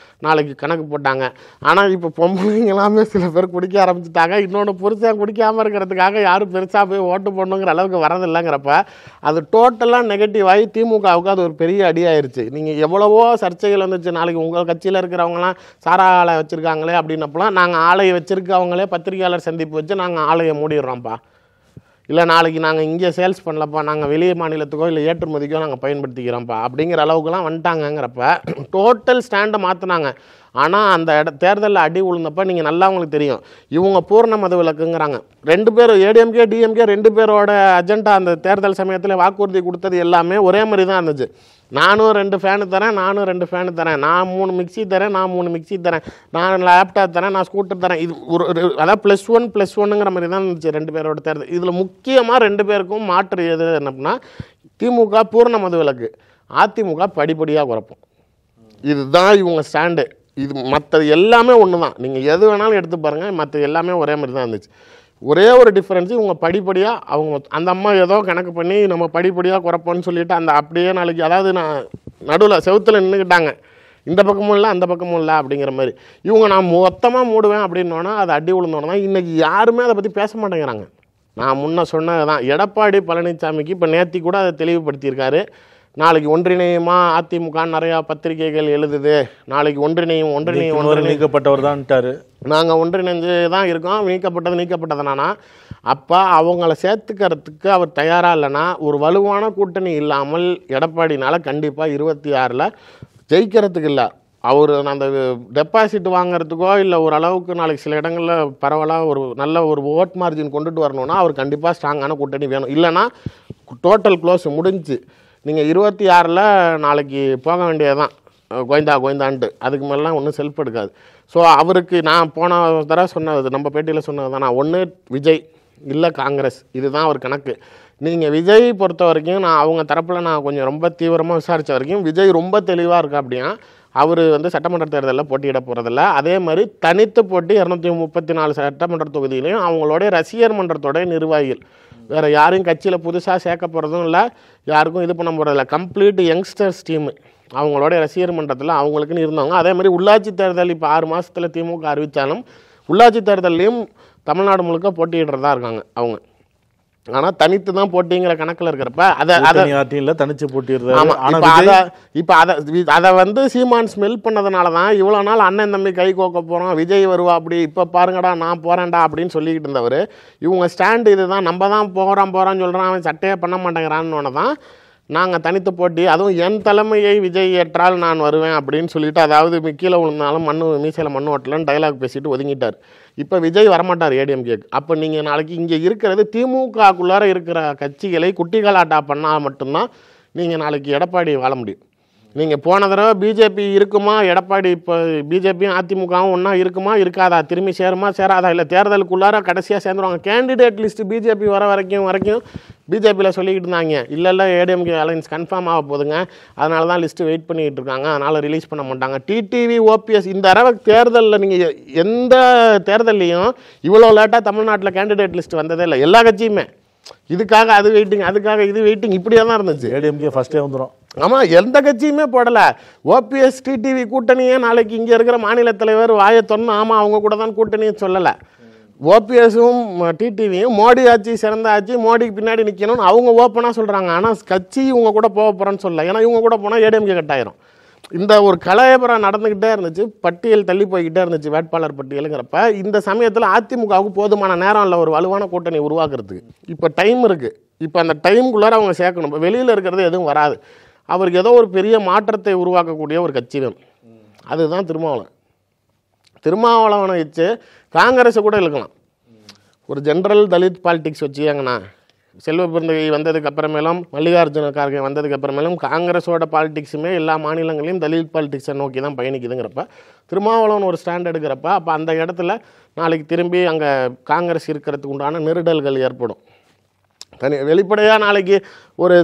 Speaker 3: நாளைக்கு கணக்கு போட்டாங்க. ஆனால் இப்போ பொம்பளைங்க எல்லாமே சில பேர் குடிக்க ஆரம்பிச்சுட்டாங்க. இன்னொன்று புருஷன் குடிக்காமல் இருக்கிறதுக்காக யாரும் பெருசாக போய் ஓட்டு போடணுங்கிற அளவுக்கு வரதில்லைங்கிறப்ப அது டோட்டலாக நெகட்டிவ் ஆகி திமுகவுக்கு அது ஒரு பெரிய அடியாயிருச்சு. நீங்கள் எவ்வளவோ சர்ச்சைகள் வந்துச்சு. நாளைக்கு உங்கள் கட்சியில் இருக்கிறவங்களாம் சாரா ஆலை வச்சுருக்காங்களே அப்படின்னப்பெல்லாம் நாங்கள் ஆலையை வச்சுருக்கவங்களே பத்திரிகையாளர் சந்திப்பு வச்சு நாங்கள் ஆலையை மூடிடுறோம்ப்பா, இல்லை நாளைக்கு நாங்கள் இங்கே சேல்ஸ் பண்ணலப்பா, நாங்கள் வெளியே மாநிலத்துக்கோ இல்லை ஏற்றுமதிக்கோ நாங்கள் பயன்படுத்திக்கிறோம்ப்பா அப்படிங்கிற அளவுக்குலாம் வந்துட்டாங்கங்கிறப்ப டோட்டல் ஸ்டாண்டை மாற்றினாங்க. ஆனால் அந்த தேர்தலில் அடி விழுந்தப்போ நீங்கள் நல்லா உங்களுக்கு தெரியும், இவங்க பூர்ண மத விலக்குங்கிறாங்க. 2 பேர் ஏடிஎம்கே டிஎம்கே 2 பேரோட அஜெண்டா அந்த தேர்தல் சமயத்தில் வாக்குறுதி கொடுத்தது எல்லாமே ஒரே மாதிரி தான் இருந்துச்சு. நானும் 2 ஃபேனு தரேன், நானும் 2 ஃபேனு தரேன், நான் 3 மிக்சி தரேன், நான் 3 மிக்சி தரேன், நான் லேப்டாப் தரேன், நான் ஸ்கூட்டர் தரேன். இது அதாவது +1+1ங்கிற மாதிரி தான் இருந்துச்சு 2 பேரோட தேர்தல். இதில் முக்கியமாக 2 பேருக்கும் மாற்று எது என்னன்னா, திமுக பூர்ண மது விலக்கு, அதிமுக படிப்படியாக குறைப்போம். இதுதான் இவங்க ஸ்டாண்டு. இது மற்றது எல்லாமே ஒன்று தான், நீங்கள் எது வேணாலும் எடுத்து பாருங்கள், மற்ற எல்லாமே ஒரே மாதிரி தான் இருந்துச்சு. ஒரே ஒரு டிஃப்ரென்ஸு, இவங்க படிப்படியாக அவங்க அந்த அம்மா ஏதோ கணக்கு பண்ணி நம்ம படிப்படியாக குறைப்போன்னு சொல்லிட்டு அந்த அப்படியே நாளைக்கு அதாவது நான் நடுவில் செவுத்தில் நின்றுக்கிட்டாங்க, இந்த பக்கமும் இல்லை அந்த பக்கமும் இல்லை அப்படிங்கிற மாதிரி. இவங்க நான் மொத்தமாக மூடுவேன் அப்படின்னோன்னா அது அடி விழுந்தோன்னா தான் இன்றைக்கி யாருமே அதை பற்றி பேச மாட்டேங்கிறாங்க. நான் முன்ன சொன்னது தான், எடப்பாடி பழனிசாமிக்கு இப்போ நேத்தி கூட அதை தெளிவுபடுத்தியிருக்காரு. நாளைக்கு ஒன்றிணையுமா அதிமுக நிறையா பத்திரிகைகள் எழுதுது, நாளைக்கு ஒன்றிணையும்
Speaker 4: நீக்கப்பட்டவர் தான்ட்டாரு.
Speaker 3: நாங்கள் ஒன்றிணைஞ்சு தான் இருக்கோம், நீக்கப்பட்டதுனானா அப்போ அவங்கள சேர்த்துக்கிறதுக்கு அவர் தயாராக இல்லைன்னா ஒரு வலுவான கூட்டணி இல்லாமல் எடப்பாடினால் கண்டிப்பாக 26ல் ஜெயிக்கிறதுக்கு இல்லை. அவர் அந்த டெபாசிட் வாங்கிறதுக்கோ இல்லை ஓரளவுக்கு நாளைக்கு சில இடங்களில் பரவலாக ஒரு நல்ல ஒரு ஓட் மார்ஜின் கொண்டுட்டு வரணும்னா அவர் கண்டிப்பாக ஸ்ட்ராங்கான கூட்டணி வேணும். இல்லைனா டோட்டல் க்ளோஸ் முடிஞ்சு நீங்கள் 26ல் நாளைக்கு போக வேண்டியது தான் கோயந்தான்ட்டு, அதுக்கு மேலாம் ஒன்றும் செல்ஃப் எடுக்காது. ஸோ அவருக்கு நான் போன தடவை சொன்னது, நம்ம பேட்டியில் சொன்னது தான், நான் ஒன்று விஜய் இல்லை காங்கிரஸ், இதுதான் அவர் கணக்கு. நீங்கள் விஜய் பொறுத்த வரைக்கும் நான் அவங்க தரப்பில் நான் கொஞ்சம் ரொம்ப தீவிரமாக விசாரித்த வரைக்கும் விஜய் ரொம்ப தெளிவாக இருக்கா அப்படின்னா அவர் சட்டமன்ற தேர்தலில் போட்டியிட போகிறதில்ல. அதே மாதிரி தனித்து போட்டி 234 சட்டமன்ற தொகுதியிலையும் அவங்களுடைய ரசிகர் மன்றத்தோடைய நிர்வாகிகள் வேறு யாரையும் கட்சியில் புதுசாக சேர்க்க போகிறதும் இல்லை, யாருக்கும் இது பண்ண போகிறதில்ல. கம்ப்ளீட் யங்ஸ்டர்ஸ் டீமு அவங்களோட ரசிகர் மன்றத்தில் அவங்களுக்குன்னு இருந்தவங்க. அதே மாதிரி உள்ளாட்சி தேர்தல் இப்போ 6 மாதத்தில் திமுக அறிவித்தாலும் உள்ளாட்சி தேர்தல்லையும் தமிழ்நாடு முழுக்க போட்டியிடுறதா இருக்காங்க அவங்க. ஆனால் தனித்து தான் போட்டிங்கிற கணக்கில் இருக்கிறப்ப அதை
Speaker 4: தனிச்சு போட்டிடுறது.
Speaker 3: இப்போ அதை சீமான் ஸ்மெல் பண்ணதுனால தான் இவ்வளோ நாள் அண்ணன் தம்பி கை கோக்க போகிறோம், விஜய் வருவா அப்படி, இப்போ பாருங்கடா நான் போகிறேன்டா அப்படின்னு சொல்லிக்கிட்டு இருந்தவர் இவங்க ஸ்டாண்டு இதுதான், நம்ம தான் போகிறான்னு சொல்கிறான், அவன் சட்டையே பண்ண மாட்டேங்கிறான்னு தான் நாங்கள் தனித்து போட்டி, அதுவும் என் தலைமையை விஜய் ஏற்றால் நான் வருவேன் அப்படின்னு சொல்லிட்டு, அதாவது கீழே விழுந்தாலும் மீசையில் மண்ணு ஓட்டலன்னு டைலாக் பேசிட்டு ஒதுங்கிட்டார். இப்போ விஜய் வரமாட்டார் ஏடிஎம்கேக்கு. அப்போ நீங்கள் நாளைக்கு இங்கே இருக்கிறது திமுகக்குள்ளார இருக்கிற கட்சிகளை குட்டிகளாட்டா பண்ணால் மட்டும்தான் நீங்கள் நாளைக்கு எடப்பாடி வாழ முடியும். நீங்கள் போன தடவை பிஜேபி இருக்குமா, எடப்பாடி இப்போ பிஜேபியும் அதிமுகவும் ஒன்றா இருக்குமா இருக்காதா, திரும்பி சேருமா சேராதா, இல்லை தேர்தலுக்குள்ளார கடைசியாக சேர்ந்துருவாங்க. கேண்டிடேட் லிஸ்ட்டு பிஜேபி வர வரைக்கும் பிஜேபியில் சொல்லிக்கிட்டு இருந்தாங்க, இல்லை ஏடிஎம்கே அலைன்ஸ் கன்ஃபார்ம் ஆக போதுங்க, அதனால தான் லிஸ்ட்டு வெயிட் பண்ணிக்கிட்டு இருக்காங்க, அதனால் ரிலீஸ் பண்ண மாட்டாங்க. டிடிவி ஓபிஎஸ் இந்த தடவை தேர்தலில் நீங்கள் எந்த தேர்தல்லையும் இவ்வளோ லேட்டாக தமிழ்நாட்டில் கேண்டிடேட் லிஸ்ட் வந்ததே இல்லை. எல்லா கட்சியுமே இதுக்காக அது வெயிட்டிங், அதுக்காக இது வெயிட்டிங், இப்படியே தான் இருந்துச்சு.
Speaker 4: ஏடிஎம்கே ஃபஸ்ட்டே வந்துடும்.
Speaker 3: ஆமாம், எந்த கட்சியுமே போடலை. ஓபிஎஸ் டிடிவி கூட்டணியே நாளைக்கு இங்கே இருக்கிற மாநில தலைவர் வாயை தொன்னு ஆமாம் அவங்க கூட தான் கூட்டணியை சொல்லலை. ஓபிஎஸும் டிடிவியும் மோடி ஆட்சி சிறந்த ஆட்சி, மோடிக்கு பின்னாடி நிற்கணும்னு அவங்க ஓப்பனாக சொல்கிறாங்க. ஆனால் கட்சி இவங்க கூட போக போகிறேன்னு சொல்லலை. ஏன்னா இவங்க கூட போனால் ஏடிஎம்கே கட்டாயிரும். இந்த ஒரு கலையபுரம் நடந்துக்கிட்டே இருந்துச்சு, பட்டியல் தள்ளி போய்கிட்டே இருந்துச்சு வேட்பாளர் பட்டியலுங்கிறப்ப இந்த சமயத்தில் அதிமுகவுக்கு போதுமான நேரம் இல்லை ஒரு வலுவான கூட்டணி உருவாக்குறதுக்கு. இப்போ டைம் இருக்குது, இப்போ அந்த டைமுக்குள்ளார அவங்க சேர்க்கணும். இப்போ வெளியில் இருக்கிறது எதுவும் வராது. அவருக்கு ஏதோ ஒரு பெரிய மாற்றத்தை உருவாக்கக்கூடிய ஒரு கட்சி வேணும். அதுதான் திருமாவளவனை வச்சு காங்கிரஸை கூட இழுக்கலாம். ஒரு ஜென்ரல் தலித் பாலிடிக்ஸ் வச்சுக்கங்கண்ணா, செல்வ பிறந்தகை வந்ததுக்கு அப்புறமேலும் மல்லிகார்ஜுன கார்கே வந்ததுக்கு அப்புறமேலும் காங்கிரஸோட பாலிடிக்ஸுமே எல்லா மாநிலங்களையும் தலித் பாலிடிக்ஸை நோக்கி தான் பயணிக்குதுங்கிறப்ப திருமாவளவன் ஒரு ஸ்டாண்ட் எடுக்கிறப்ப அப்போ அந்த இடத்துல நாளைக்கு திரும்பி அங்கே காங்கிரஸ் இருக்கிறதுக்கு உண்டான நெருடல்கள் ஏற்படும். வெளிப்படையாக நாளைக்கு ஒரு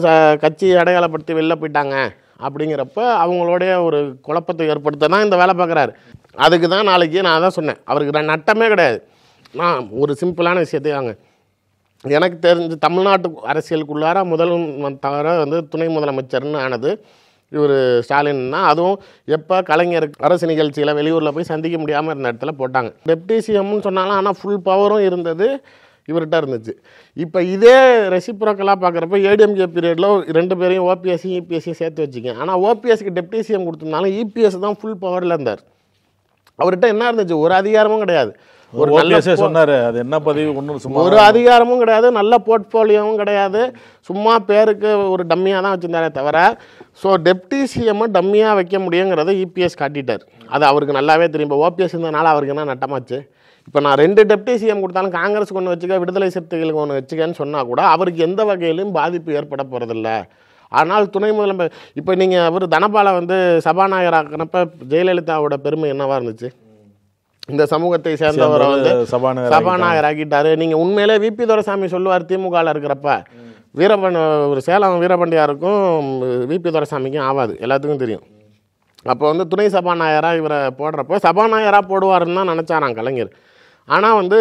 Speaker 3: கட்சி அடையாளப்படுத்தி வெளில போயிட்டாங்க அப்படிங்கிறப்ப அவங்களுடைய ஒரு குழப்பத்தை ஏற்படுத்த தான் இந்த வேலை பார்க்குறாரு. அதுக்கு தான் நாளைக்கு நான் அதான் சொன்னேன், அவருக்கு நட்டமே கிடையாது. நான் ஒரு சிம்பிளான விஷயத்தையாங்க, எனக்கு தெரிஞ்சு தமிழ்நாட்டு அரசியலுக்குள்ளார முதல் தவிர துணை முதலமைச்சர்னு ஆனது இவர் ஸ்டாலின் தான். அதுவும் எப்போ கலைஞர் அரசு நிகழ்ச்சியில் வெளியூரில் போய் சந்திக்க முடியாமல் இருந்த இடத்துல போட்டாங்க. டெப்டி சிஎம்னு சொன்னாலும் ஆனால் ஃபுல் பவரும் இருந்தது இவர்கிட்ட இருந்துச்சு. இப்போ இதே ரெசிப்ரோக்கலாக பார்க்குறப்ப ஏடிஎம்கே பீரியடில் 2 பேரையும் ஓபிஎஸ்சியும் இபிஎஸ்சியும் சேர்த்து வச்சுக்கேன். ஆனால் ஓபிஎஸ்க்கு டெப்டி சிஎம் கொடுத்துருந்தாலும் இபிஎஸ் தான் ஃபுல் பவரில் இருந்தார். அவர்கிட்ட என்ன இருந்துச்சு, ஒரு அதிகாரமும் கிடையாது. ஒரு நல்ல
Speaker 4: சொன்னாரு அது என்ன பதவி ஒன்றும் சும்மா
Speaker 3: ஒரு அதிகாரமும் கிடையாது, நல்ல போர்ட்ஃபோலியோவும் கிடையாது, சும்மா பேருக்கு ஒரு டம்மியாக தான் வச்சுருந்தாரே தவிர. ஸோ டெப்டி சிஎம்மை டம்மியாக வைக்க முடியுங்கிறத இபிஎஸ் காட்டிட்டார். அது அவருக்கு நல்லாவே தெரியும். இப்போ ஓபிஎஸ் இருந்ததுனால அவருக்கு என்ன நட்டமாச்சு? இப்போ நான் 2 டெப்டி சிஎம் கொடுத்தாலும் காங்கிரஸுக்கு ஒன்று வச்சுக்க, விடுதலை சிறுத்தைகளுக்கு ஒன்று வச்சுக்கன்னு சொன்னால் கூட அவருக்கு எந்த வகையிலும் பாதிப்பு ஏற்பட போகிறதில்ல. ஆனால் துணை முதலமைச்சர் இப்போ நீங்கள் அவர் தனபாலை வந்து சபாநாயகர் ஆக்கினப்ப ஜெயலலிதாவோட பெருமை என்னவா இருந்துச்சு? இந்த சமூகத்தை சேர்ந்தவரை வந்து சபாநாயகர் ஆக்கிட்டாரு. நீங்கள் உண்மையிலே விபி துரைசாமி சொல்லுவார், திமுகவில் இருக்கிறப்ப ஒரு சேலம் வீரபாண்டியாருக்கும் விபி துரைசாமிக்கும் ஆகாது, எல்லாத்துக்கும் தெரியும். அப்போ வந்து துணை சபாநாயகராக இவரை போடுறப்போ சபாநாயகராக போடுவாருன்னு தான் நினச்சாராம் கலைஞர். ஆனால் வந்து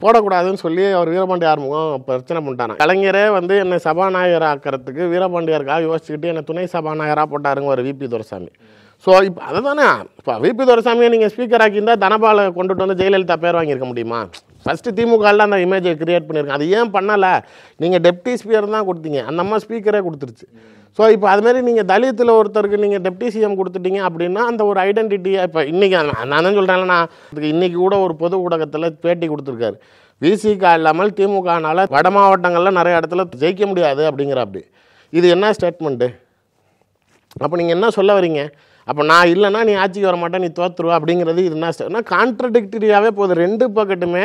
Speaker 3: போடக்கூடாதுன்னு சொல்லி அவர் வீரபாண்டி ஆறுமுகம் பிரச்சனை பண்ணிட்டாரான். கலைஞரே வந்து என்னை சபாநாயகர் ஆக்கிறதுக்கு வீரபாண்டியாருக்காக யோசிச்சுக்கிட்டு என்னை துணை சபாநாயகராக போட்டாருங்க ஒரு விபி துரைசாமி. ஸோ இப்போ அதை தானே இப்போ விபி துரைசாமியை நீங்கள் ஸ்பீக்கர் ஆக்கியிருந்தால் தனபாலை கொண்டுட்டு வந்து ஜெயலலிதா பேர் வாங்கியிருக்க முடியுமா? ஃபஸ்ட்டு திமுகவில் அந்த இமேஜை கிரியேட் பண்ணியிருக்கேன். அது ஏன் பண்ணலை? நீங்கள் டெப்டி ஸ்பீக்கர் தான் கொடுத்தீங்க, அந்த அம்மா ஸ்பீக்கரே கொடுத்துருச்சு. ஸோ இப்போ அதுமாரி நீங்கள் தலித்தில் ஒருத்தருக்கு நீங்கள் டெப்டி சிஎம் கொடுத்துட்டீங்க அப்படின்னா அந்த ஒரு ஐடென்டிட்டியை இப்போ இன்றைக்கி நான் தான் சொல்கிறேன். நான் இன்றைக்கி கூட ஒரு பொது ஊடகத்தில் பேட்டி கொடுத்துருக்காரு. விசிக இல்லாமல் திமுகனால் வட மாவட்டங்களில் நிறைய இடத்துல ஜெயிக்க முடியாது அப்படிங்கிற. அப்படி இது என்ன ஸ்டேட்மெண்ட்டு? அப்போ நீங்கள் என்ன சொல்ல வரீங்க? அப்போ நான் இல்லைன்னா நீ ஆட்சிக்கு வர மாட்டேன், நீ தோற்றுருவா அப்படிங்கிறது இது என்ன கான்ட்ரடிக்டரியாகவே போகுது. 2 பக்கத்துமே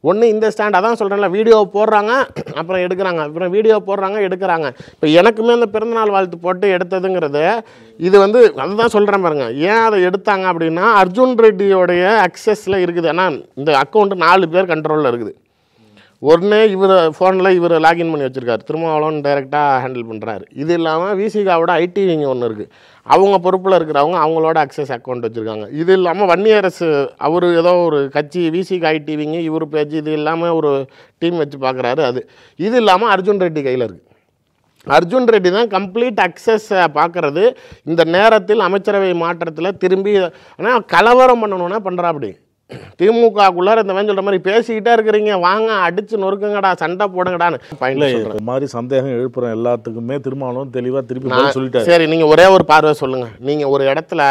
Speaker 3: ஒன்று இந்த ஸ்டாண்ட். அதான் சொல்கிறேன்ல, வீடியோ போடுறாங்க அப்புறம் எடுக்கிறாங்க, அப்புறம் வீடியோ போடுறாங்க எடுக்கிறாங்க. இப்போ எனக்குமே அந்த பிறந்தநாள் வாழ்த்து போட்டு எடுத்ததுங்கிறது இது வந்து அதுதான் சொல்கிறேன் பாருங்க. ஏன் அதை எடுத்தாங்க அப்படின்னா அர்ஜுன் ரெட்டியோடைய அக்சஸில் இருக்குது. ஏன்னா இந்த அக்கௌண்ட்டு 4 பேர் கண்ட்ரோலில் இருக்குது. ஒன்று இவர் ஃபோனில் இவர் லாகின் பண்ணி வச்சுருக்காரு, திருமாவளவன் டைரெக்டாக ஹேண்டில் பண்ணுறாரு. இது இல்லாமல் விசிகாவோட ஐடி விங்க ஒன்று இருக்குது, அவங்க பொறுப்பில் இருக்கிறவங்க அவங்களோட அக்சஸ் அக்கௌண்ட் வச்சுருக்காங்க. இது இல்லாமல் வன்னியரசு அவர் ஏதோ ஒரு கட்சி விசிகா ஐடி விங்க இவர் பேஜ் இது இல்லாமல் ஒரு டீம் வச்சு பார்க்குறாரு. அது இது இல்லாமல் அர்ஜுன் ரெட்டி கையில் இருக்குது. அர்ஜுன் ரெட்டி தான் கம்ப்ளீட் அக்சஸை பார்க்குறது. இந்த நேரத்தில் அமைச்சரவை மாற்றத்தில் திரும்பி ஆனால் கலவரம் பண்ணணுன்னா பண்ணுறா. அப்படி திமுகக்குள்ளார இந்த மாதிரி சொல்கிற மாதிரி பேசிக்கிட்டே இருக்கிறீங்க, வாங்க அடிச்சு நொறுக்குங்கடா, சண்டை போடுங்கடான்னு
Speaker 4: மாதிரி சந்தேகம் எழுப்புறோம் எல்லாத்துக்குமே. திருமாவளவன் தெளிவாக திருப்பி சொல்லிட்டாரு.
Speaker 3: சரி, நீங்கள் ஒரே ஒரு பார்வை சொல்லுங்கள். நீங்கள் ஒரு இடத்துல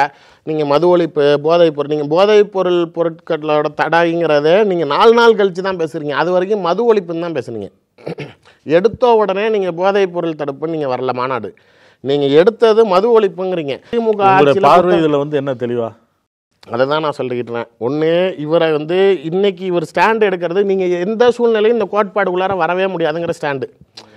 Speaker 3: நீங்கள் மது ஒழிப்பு, போதைப் பொருள், நீங்கள் போதைப் பொருட்களோட தடைங்கிறத நீங்கள் 4 நாள் கழித்து தான் பேசுகிறீங்க. அது வரைக்கும் மது ஒழிப்புன்னு தான் பேசுனீங்க. எடுத்த உடனே நீங்கள் போதைப் பொருள் தடுப்புன்னு நீங்கள் வரல மாநாடு, நீங்கள் எடுத்தது மது ஒழிப்புங்கிறீங்க. திமுக
Speaker 4: பார்வை இதில் வந்து என்ன தெளிவா
Speaker 3: அதை தான் நான் சொல்லிக்கிட்டேன். ஒன்று இவரை வந்து இன்றைக்கி இவர் ஸ்டாண்டு எடுக்கிறது நீங்கள் எந்த சூழ்நிலையும் இந்த கோட்பாடுக்குள்ளார வரவே முடியாதுங்கிற ஸ்டாண்டு.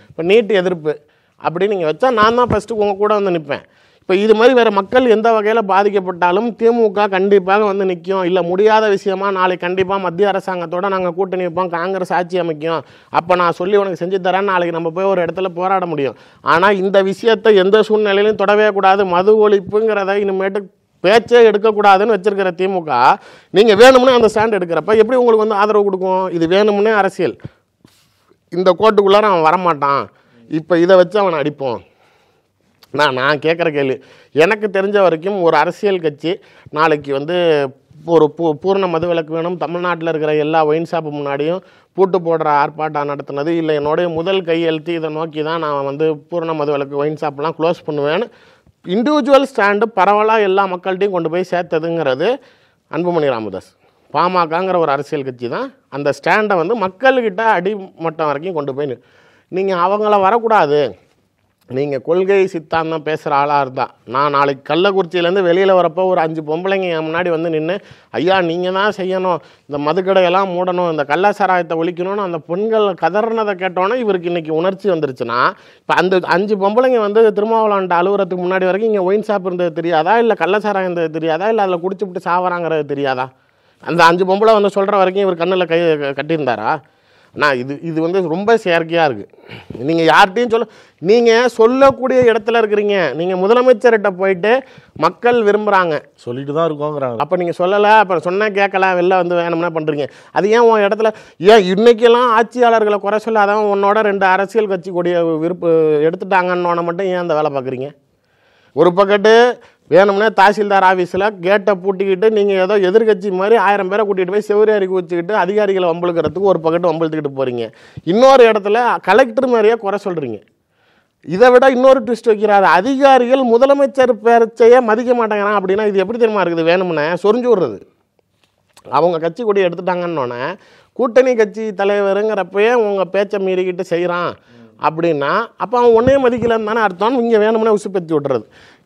Speaker 3: இப்போ நீட் எதிர்ப்பு அப்படி நீங்கள் வச்சா நான் தான் ஃபஸ்ட்டு உங்கள் கூட வந்து நிற்பேன். இப்போ இது மாதிரி வேறு மக்கள் எந்த வகையில் பாதிக்கப்பட்டாலும் திமுக கண்டிப்பாக வந்து நிற்கும். இல்லை முடியாத விஷயமா நாளைக்கு கண்டிப்பாக மத்திய அரசாங்கத்தோடு நாங்கள் கூட்டணி வைப்போம், காங்கிரஸ் ஆட்சி அமைக்கும், அப்போ நான் சொல்லி உனக்கு செஞ்சு தரேன், நாளைக்கு நம்ம போய் ஒரு இடத்துல போராட முடியும். ஆனால் இந்த விஷயத்தை எந்த சூழ்நிலையிலும் தொடவே கூடாது, மது ஒழிப்புங்கிறத இனிமேட்டு பேச்சே எடுக்கக்கூடாதுன்னு வச்சிருக்கிற திமுக நீங்கள் வேணும்னே அந்த ஸ்டாண்ட் எடுக்கிறப்ப எப்படி உங்களுக்கு வந்து ஆதரவு கொடுக்கும்? இது வேணும்னே அரசியல். இந்த கோட்டுக்குள்ளார அவன் வரமாட்டான், இப்போ இதை வச்சு அவனை அடிப்போம். நான் கேட்குற கேள்வி, எனக்கு தெரிஞ்ச வரைக்கும் ஒரு அரசியல் கட்சி நாளைக்கு வந்து ஒரு பூர்ண மது விலக்கு வேணும், தமிழ்நாட்டில் இருக்கிற எல்லா ஒயின் ஷாப்பு முன்னாடியும் பூட்டு போடுற ஆர்ப்பாட்டம் நடத்தினது இல்லை, என்னுடைய முதல் கையெழுத்து இதை நோக்கி தான் நான் வந்து பூர்ண மது விலக்கு ஒயின் ஷாப்லாம் க்ளோஸ் பண்ணுவேன்னு இண்டிவிஜுவல் ஸ்டாண்டு பரவலாக எல்லா மக்கள்கிட்டையும் கொண்டு போய் சேர்த்ததுங்கிறது அன்புமணி ராமதாஸ். பாமகங்கிற ஒரு அரசியல் கட்சி தான் அந்த ஸ்டாண்டை வந்து மக்கள்கிட்ட அடிமட்டம் வரைக்கும் கொண்டு போய் நீங்கள் அவங்கள வரக்கூடாது. நீங்கள் கொள்கை சித்தாந்தம் பேசுகிற ஆளாக இருந்தால் நான் நாளைக்கு கள்ளக்குறிச்சியிலேருந்து வெளியில் வரப்போ ஒரு 5 பொம்பளைங்க என் முன்னாடி வந்து நின்று ஐயா நீங்கள் தான் செய்யணும், இந்த மதுக்கடையெல்லாம் மூடணும், இந்த கள்ளசாராயத்தை ஒழிக்கணும்னு அந்த பெண்கள் கதறினதை கேட்டோன்னே இவருக்கு இன்றைக்கி உணர்ச்சி வந்துருச்சுன்னா இப்போ அந்த 5 பொம்பளைங்க வந்து திருமாவளவன்ட்ட அலுவலகத்துக்கு முன்னாடி வரைக்கும் இங்கே ஒயின் ஷாப் இருந்தது தெரியாதா, இல்லை கள்ளசாராயம் இருந்தது தெரியாதா, இல்லை அதில் குடிச்சுவிட்டு சாவறாங்கிறது தெரியாதா? அந்த 5 பொம்பளை வந்து சொல்கிற வரைக்கும் இவர் கண்ணில் கை கட்டியிருந்தாரா? நான் இது வந்து ரொம்ப செயற்கையாக இருக்குது. நீங்கள் யார்கிட்டையும் நீங்கள் சொல்லக்கூடிய இடத்துல இருக்கிறீங்க. நீங்கள் முதலமைச்சர்கிட்ட போயிட்டு மக்கள் விரும்புகிறாங்க
Speaker 4: சொல்லிட்டு தான் இருக்கோங்கிறாங்க.
Speaker 3: அப்போ நீங்கள் சொல்லலை, அப்புறம் சொன்னால் கேட்கல, வெளில வந்து வேணும்னா பண்ணுறீங்க. அது ஏன் உன் இடத்துல ஏன் இன்றைக்கெல்லாம் ஆட்சியாளர்களை குறை சொல்லாதவன் உன்னோட 2 அரசியல் கட்சி கூடிய எடுத்துட்டாங்கன்னு மட்டும் ஏன் அந்த வேலை பார்க்குறீங்க? ஒரு பக்கத்து வேணும்னா தாசில்தார் ஆஃபீஸில் கேட்டை பூட்டிக்கிட்டு நீங்கள் ஏதோ எதிர்கட்சி மாதிரி 1000 பேரை கூட்டிகிட்டு போய் செவரேறி வச்சுக்கிட்டு அதிகாரிகளை வம்பளுக்கிறதுக்கு ஒரு பக்கத்து வம்பளுத்துக்கிட்டு போகிறீங்க. இன்னொரு இடத்துல கலெக்டர் மாதிரியே குறை சொல்கிறீங்க. இதை விட இன்னொரு ட்விஸ்ட் வைக்கிறாரு, அதிகாரிகள் முதலமைச்சர் பேச்சையே மதிக்க மாட்டேங்கிறான் அப்படின்னா இது எப்படி தெரியுமா இருக்குது? வேணும்னே சொரிஞ்சு விடுறது. அவங்க கட்சி கொடி எடுத்துட்டாங்கன்னொன்னே கூட்டணி கட்சி தலைவருங்கிறப்பயே உங்கள் பேச்சை மீறிக்கிட்டு செய்கிறான் அப்படின்னா அப்போ அவன் ஒன்றே மதிக்கலன்னு தானே அர்த்தம். இங்கே வேணும்னே உசுப்பேற்றி விட்றது.